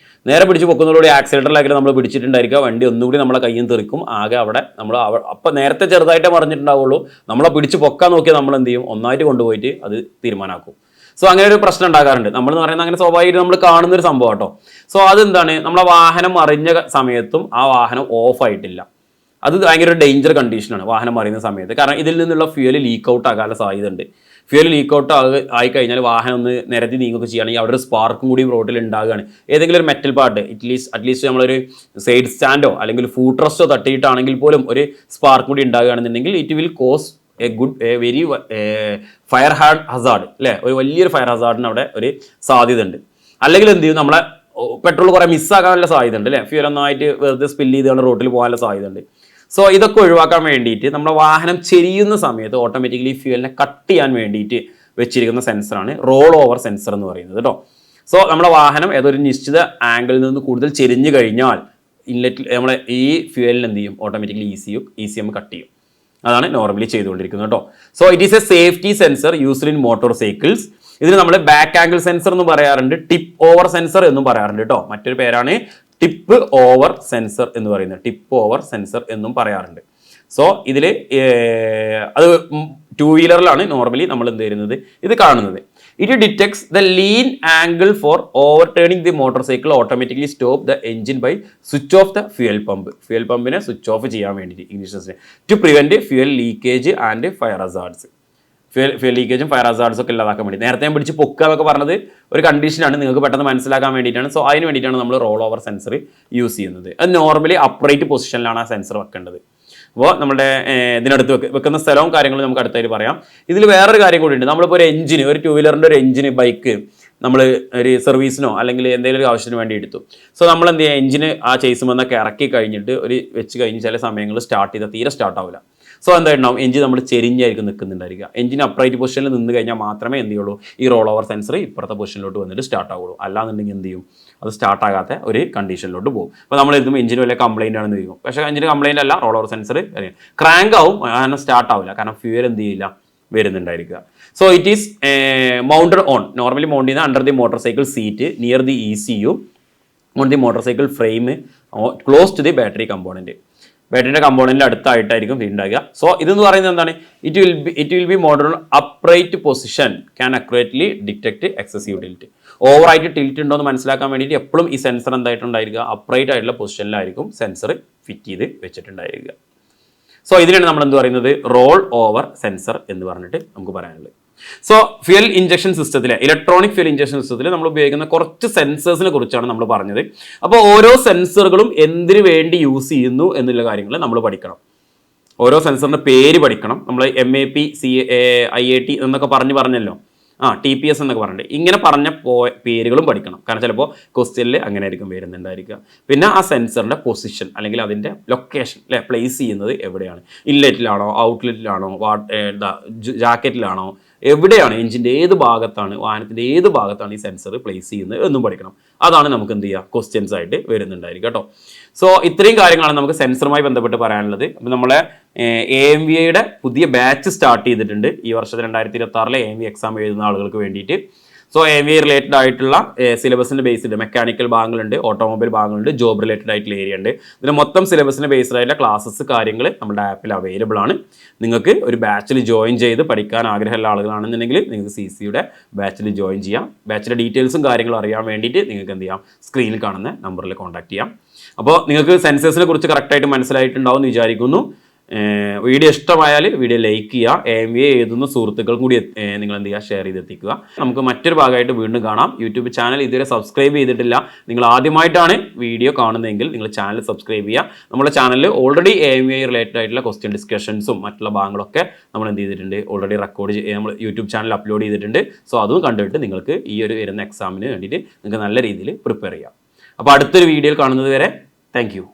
നേരെ പിടിച്ച് പൊക്കുന്നതോടെ ആക്സിലേറ്ററിലാക്കി നമ്മൾ പിടിച്ചിട്ടുണ്ടായിരിക്കുക, വണ്ടി ഒന്നുകൂടി നമ്മളെ കയ്യിൽ തെറിക്കും. ആകെ അവിടെ നമ്മൾ അപ്പം നേരത്തെ ചെറുതായിട്ടേ മറിഞ്ഞിട്ടുണ്ടാവുള്ളൂ, നമ്മളെ പിടിച്ച് പൊക്കാൻ നോക്കിയാൽ നമ്മൾ എന്ത് ചെയ്യും, ഒന്നായിട്ട് കൊണ്ടുപോയിട്ട് അത് തീരുമാനമാക്കും. സോ അങ്ങനെ ഒരു പ്രശ്നം ഉണ്ടാകാറുണ്ട്. നമ്മളെന്ന് പറയുന്നത് അങ്ങനെ സ്വാഭാവികമായിട്ട് നമ്മൾ കാണുന്നൊരു സംഭവം കേട്ടോ. സോ അതെന്താണ്, നമ്മളെ വാഹനം മറിഞ്ഞ സമയത്തും ആ വാഹനം ഓഫ് ആയിട്ടില്ല. അത് ഭയങ്കര ഒരു ഡേഞ്ചർ കണ്ടീഷനാണ് വാഹനം മറിയുന്ന സമയത്ത്. കാരണം ഇതിൽ നിന്നുള്ള ഫ്യൂവൽ ലീക്ക് ഔട്ട് ആകാനുള്ള സാധ്യത ഉണ്ട്. ഫ്യൂവൽ ലീക്ക് ഔട്ട് ആയിക്കഴിഞ്ഞാൽ വാഹനം ഒന്ന് നിരത്തി നീങ്ങുകയൊക്കെ ചെയ്യുകയാണെങ്കിൽ അവിടെ ഒരു സ്പാർക്കും കൂടി റോഡിൽ ഉണ്ടാകുകയാണ്. ഏതെങ്കിലും ഒരു മെറ്റൽ പാർട്ട് അറ്റ്ലീസ്റ്റ് നമ്മളൊരു സൈഡ് സ്റ്റാൻഡോ അല്ലെങ്കിൽ ഫൂട്ട് റെസ്റ്റോ തട്ടിയിട്ടാണെങ്കിൽ പോലും ഒരു സ്പാർക്ക് കൂടി ഉണ്ടാകുകയാണെന്നുണ്ടെങ്കിൽ it will cause very fire hazard, അല്ലേ, ഒരു വലിയൊരു ഫയർ ഹസാർഡിന് അവിടെ ഒരു സാധ്യത ഉണ്ട്. അല്ലെങ്കിൽ എന്ത് ചെയ്യും, നമ്മളെ പെട്രോൾ കുറേ മിസ്സാകാനുള്ള സാധ്യത ഉണ്ട്, അല്ലേ, ഫ്യൂൽ ഒന്നായിട്ട് വെറുതെ സ്പില്ല് ചെയ്തുകൊണ്ട് റോഡിൽ പോകാനുള്ള സാധ്യത ഉണ്ട്. സോ ഇതൊക്കെ ഒഴിവാക്കാൻ വേണ്ടിയിട്ട് നമ്മുടെ വാഹനം ചെരിയുന്ന സമയത്ത് ഓട്ടോമാറ്റിക്കലി ഫ്യൂവലിനെ കട്ട് ചെയ്യാൻ വേണ്ടിയിട്ട് വെച്ചിരിക്കുന്ന സെൻസറാണ് റോൾ ഓവർ സെൻസർ എന്ന് പറയുന്നത് കേട്ടോ. സോ നമ്മുടെ വാഹനം ഏതൊരു നിശ്ചിത ആംഗിളിൽ നിന്ന് കൂടുതൽ ചെരിഞ്ഞു കഴിഞ്ഞാൽ ഇൻലെറ്റിൽ നമ്മളെ ഈ ഫ്യൂവലിന് എന്ത് ചെയ്യും, ഓട്ടോമാറ്റിക്കലി ECM കട്ട് ചെയ്യും. അതാണ് നോർമലി ചെയ്തുകൊണ്ടിരിക്കുന്നത് കേട്ടോ. So it is A safety sensor used in motor cycles. ഇതിന് നമ്മൾ ബാക്ക് ആംഗിൾ സെൻസർ എന്ന് പറയാറുണ്ട്, ടിപ്പ് ഓവർ സെൻസർ എന്നും പറയാറുണ്ട് കേട്ടോ. മറ്റൊരു പേരാണ് ടിപ്പ് ഓവർ സെൻസർ എന്ന് പറയുന്നത്, ടിപ്പ് ഓവർ സെൻസർ എന്നും പറയാറുണ്ട്. സോ ഇതിൽ അത് 2 വീലറിലാണ് നോർമലി നമ്മൾ എന്ത് ചെയ്യുന്നത്, ഇത് കാണുന്നത്. It detects the lean angle for over turning the motorcycle, automatically stop the engine by switch off the fuel pump. Fuel പമ്പിനെ സ്വിച്ച് ഓഫ് ചെയ്യാൻ വേണ്ടിയിട്ട് ഇഗ്നിഷനെ to prevent fuel leakage and fire hazards. Fuel ലീക്കേജും fire hazards ഒക്കെ ഇല്ലാതാക്കാൻ വേണ്ടി. നേരത്തെ ഞാൻ പിടിച്ച് പൊക്കുക എന്നൊക്കെ പറഞ്ഞത് ഒരു കണ്ടീഷനാണ്, നിങ്ങൾക്ക് പെട്ടെന്ന് മനസ്സിലാക്കാൻ വേണ്ടിയിട്ടാണ്. സോ അതിന് വേണ്ടിയിട്ടാണ് നമ്മൾ റോൾ ഓവർ സെൻസർ യൂസ് ചെയ്യുന്നത്. അത് നോർമലി അപ്രൈറ്റ് പൊസിഷനിലാണ് ആ സെൻസർ വെക്കേണ്ടത്. അപ്പോൾ നമ്മുടെ ഇതിനടുത്ത് വെക്കുന്ന സ്ഥലവും കാര്യങ്ങളും നമുക്ക് അടുത്തായിട്ട് പറയാം. ഇതിൽ വേറൊരു കാര്യം കൂടി ഉണ്ട്. നമ്മളിപ്പോൾ ഒരു എഞ്ചിന്, ഒരു 2 വീലറിൻ്റെ ഒരു എഞ്ചിന്, ബൈക്ക് നമ്മൾ ഒരു സർവീസിനോ അല്ലെങ്കിൽ എന്തെങ്കിലും ഒരു ആവശ്യത്തിന് വേണ്ടി എടുത്തു. സോ നമ്മൾ എന്ത് ചെയ്യുക, എഞ്ചിന് ആ ചേസുമെന്നൊക്കെ ഇറക്കി കഴിഞ്ഞിട്ട് വെച്ച് കഴിഞ്ഞ് ചില സമയങ്ങളിൽ സ്റ്റാർട്ട് ചെയ്താൽ തീരെ സ്റ്റാർട്ടാവില്ല. സോ എന്തായിട്ടുണ്ടാവും, എഞ്ചിൻ നമ്മൾ ചെരിഞ്ഞായിരിക്കും നിൽക്കുന്നുണ്ടായിരിക്കുക. എഞ്ചിൻ അപ്രൈറ്റ് പൊസിഷനിൽ നിന്ന് കഴിഞ്ഞാൽ മാത്രമേ എന്ത് ചെയ്യുള്ളൂ, ഈ റോൾ ഓവർ സെൻസർ ഇപ്പുറത്തെ പൊസിഷനിലോട്ട് വന്നിട്ട് സ്റ്റാർട്ട് ആവുള്ളൂ. അല്ലാന്നുണ്ടെങ്കിൽ എന്ത് ചെയ്യും, അത് സ്റ്റാർട്ടാകാത്ത ഒരു കണ്ടീഷനിലോട്ട് പോകും. അപ്പോൾ നമ്മൾ എഴുതുമ്പോൾ എഞ്ചിന് വലിയ കംപ്ലൈൻ്റ് ആണെന്ന് ചോദിക്കും. പക്ഷേ എഞ്ചിന് കംപ്ലൈൻ്റ് അല്ല, റോൾ ഓവർ സെൻസർ ക്രാങ്ക് ആവും, കാരണം സ്റ്റാർട്ട് ആവില്ല, കാരണം ഫ്യൂവൽ എന്ത് ചെയ്യില്ല, വരുന്നുണ്ടായിരിക്കുക. So it is mounted on, normally mount ചെയ്യുന്ന under the motorcycle seat near the ECU on the motorcycle frame close to the battery component. ബാറ്ററിയുടെ കമ്പോണൻറ്റിൻ്റെ അടുത്തായിട്ടായിരിക്കും ഫീഡ് ഉണ്ടാകുക. സോ ഇതെന്ന് പറയുന്നത് എന്താണ്, it will be model upright position can accurately detect excessive tilt. ഓവറായിട്ട് tilt ഉണ്ടോ എന്ന് മനസ്സിലാക്കാൻ വേണ്ടിയിട്ട് എപ്പോഴും ഈ സെൻസർ എന്തായിട്ടുണ്ടായിരിക്കുക, അപ്രൈറ്റ് ആയിട്ടുള്ള പൊസിഷനിലായിരിക്കും സെൻസർ ഫിറ്റ് ചെയ്ത് വെച്ചിട്ടുണ്ടായിരിക്കുക. സോ ഇതിനാണ് നമ്മൾ എന്ത് പറയുന്നത്, റോൾ ഓവർ സെൻസർ എന്ന് പറഞ്ഞിട്ട് നമുക്ക് പറയാനുള്ളത്. സോ ഫ്യൂൽ ഇഞ്ചക്ഷൻ സിസ്റ്റത്തിലെ ഇലക്ട്രോണിക് ഫ്യൂൽ ഇഞ്ചക്ഷൻ സിസ്റ്റത്തിൽ നമ്മൾ ഉപയോഗിക്കുന്ന കുറച്ച് സെൻസേഴ്സിനെ കുറിച്ചാണ് നമ്മൾ പറഞ്ഞത്. അപ്പോൾ ഓരോ സെൻസറുകളും എന്തിനു വേണ്ടി യൂസ് ചെയ്യുന്നു എന്നുള്ള കാര്യങ്ങൾ നമ്മൾ പഠിക്കണം. ഓരോ സെൻസറിൻ്റെ പേര് പഠിക്കണം. നമ്മൾ MAP IAT എന്നൊക്കെ പറഞ്ഞല്ലോ, TPS എന്നൊക്കെ പറഞ്ഞിട്ട് ഇങ്ങനെ പറഞ്ഞ പേരുകളും പഠിക്കണം. കാരണം ചിലപ്പോൾ ക്വസ്റ്റ്യനിൽ അങ്ങനെ ആയിരിക്കും വരുന്നുണ്ടായിരിക്കുക. പിന്നെ ആ സെൻസറിൻ്റെ പൊസിഷൻ അല്ലെങ്കിൽ അതിൻ്റെ ലൊക്കേഷൻ അല്ലെ, പ്ലേസ് ചെയ്യുന്നത് എവിടെയാണ്, ഇൻലെറ്റിലാണോ ഔട്ട്ലെറ്റിലാണോ ജാക്കറ്റിലാണോ, എവിടെയാണ്, എഞ്ചിൻ്റെ ഏത് ഭാഗത്താണ്, വാഹനത്തിൻ്റെ ഏത് ഭാഗത്താണ് ഈ സെൻസർ പ്ലേസ് ചെയ്യുന്നത് എന്നും പഠിക്കണം. അതാണ് നമുക്ക് എന്ത് ചെയ്യുക, ക്വസ്റ്റ്യൻസ് ആയിട്ട് വരുന്നുണ്ടായിരിക്കും കേട്ടോ. സോ ഇത്രയും കാര്യങ്ങളാണ് നമുക്ക് സെൻസറുമായി ബന്ധപ്പെട്ട് പറയാനുള്ളത്. അപ്പോൾ നമ്മളെ AMVAയുടെ പുതിയ ബാച്ച് സ്റ്റാർട്ട് ചെയ്തിട്ടുണ്ട് ഈ വർഷത്തെ 2026 AMVA എക്സാം എഴുതുന്ന ആളുകൾക്ക് വേണ്ടിയിട്ട്. സോ AMVA റിലേറ്റഡ് ആയിട്ടുള്ള സിലബസിൻ്റെ ബേസ്ഡ് മെക്കാനിക്കൽ ഭാഗങ്ങളുണ്ട്, ഓട്ടോമൊബൈൽ ഭാഗങ്ങളുണ്ട്, ജോബ് റിലേറ്റഡ് ആയിട്ടുള്ള ഏരിയ ഉണ്ട്. ഇതിന് മൊത്തം സിലബസിൻ്റെ ബേസ്ഡ് ആയിട്ടുള്ള ക്ലാസ്സസ് കാര്യങ്ങൾ നമ്മുടെ ആപ്പിൽ അവൈലബിൾ ആണ്. നിങ്ങൾക്ക് ഒരു ബാച്ചിൽ ജോയിൻ ചെയ്ത് പഠിക്കാൻ ആഗ്രഹമുള്ള ആളുകളാണെന്നുണ്ടെങ്കിൽ നിങ്ങൾക്ക് CCയുടെ ബാച്ചിൽ ജോയിൻ ചെയ്യാം. ബാച്ചിലെ ഡീറ്റെയിൽസും കാര്യങ്ങളും അറിയാൻ വേണ്ടിയിട്ട് നിങ്ങൾക്ക് എന്ത് ചെയ്യാം, സ്ക്രീനിൽ കാണുന്ന നമ്പറിൽ കോൺടാക്ട് ചെയ്യാം. അപ്പോൾ നിങ്ങൾക്ക് സെൻസേഴ്സിനെ കുറിച്ച് കറക്റ്റായിട്ട് മനസ്സിലായിട്ടുണ്ടാവും എന്ന് വിചാരിക്കുന്നു. വീഡിയോ ഇഷ്ടമായാൽ വീഡിയോ ലൈക്ക് ചെയ്യുക. AMVA എഴുതുന്ന സുഹൃത്തുക്കൾക്കും കൂടി നിങ്ങൾ എന്ത് ചെയ്യുക, ഷെയർ ചെയ്തെത്തിക്കുക. നമുക്ക് മറ്റൊരു ഭാഗമായിട്ട് വീണ്ടും കാണാം. യൂട്യൂബ് ചാനൽ ഇതുവരെ സബ്സ്ക്രൈബ് ചെയ്തിട്ടില്ല, നിങ്ങൾ ആദ്യമായിട്ടാണ് വീഡിയോ കാണുന്നതെങ്കിൽ നിങ്ങൾ ചാനൽ സബ്സ്ക്രൈബ് ചെയ്യുക. നമ്മുടെ ചാനലിൽ ഓൾറെഡി AMVA റിലേറ്റഡ് ആയിട്ടുള്ള ക്വസ്റ്റ്യൻ ഡിസ്കഷൻസും മറ്റുള്ള ഭാഗങ്ങളൊക്കെ നമ്മൾ എന്ത് ചെയ്തിട്ടുണ്ട്, ഓൾറെഡി റെക്കോർഡ് നമ്മൾ യൂട്യൂബ് ചാനൽ അപ്ലോഡ് ചെയ്തിട്ടുണ്ട്. സോ അതും കണ്ടിട്ട് നിങ്ങൾക്ക് ഈ ഒരു വരുന്ന എക്സാമിന് വേണ്ടിയിട്ട് നിങ്ങൾക്ക് നല്ല രീതിയിൽ പ്രിപ്പയർ ചെയ്യാം. അപ്പോൾ അടുത്തൊരു വീഡിയോയിൽ കാണുന്നത് വരെ താങ്ക് യു.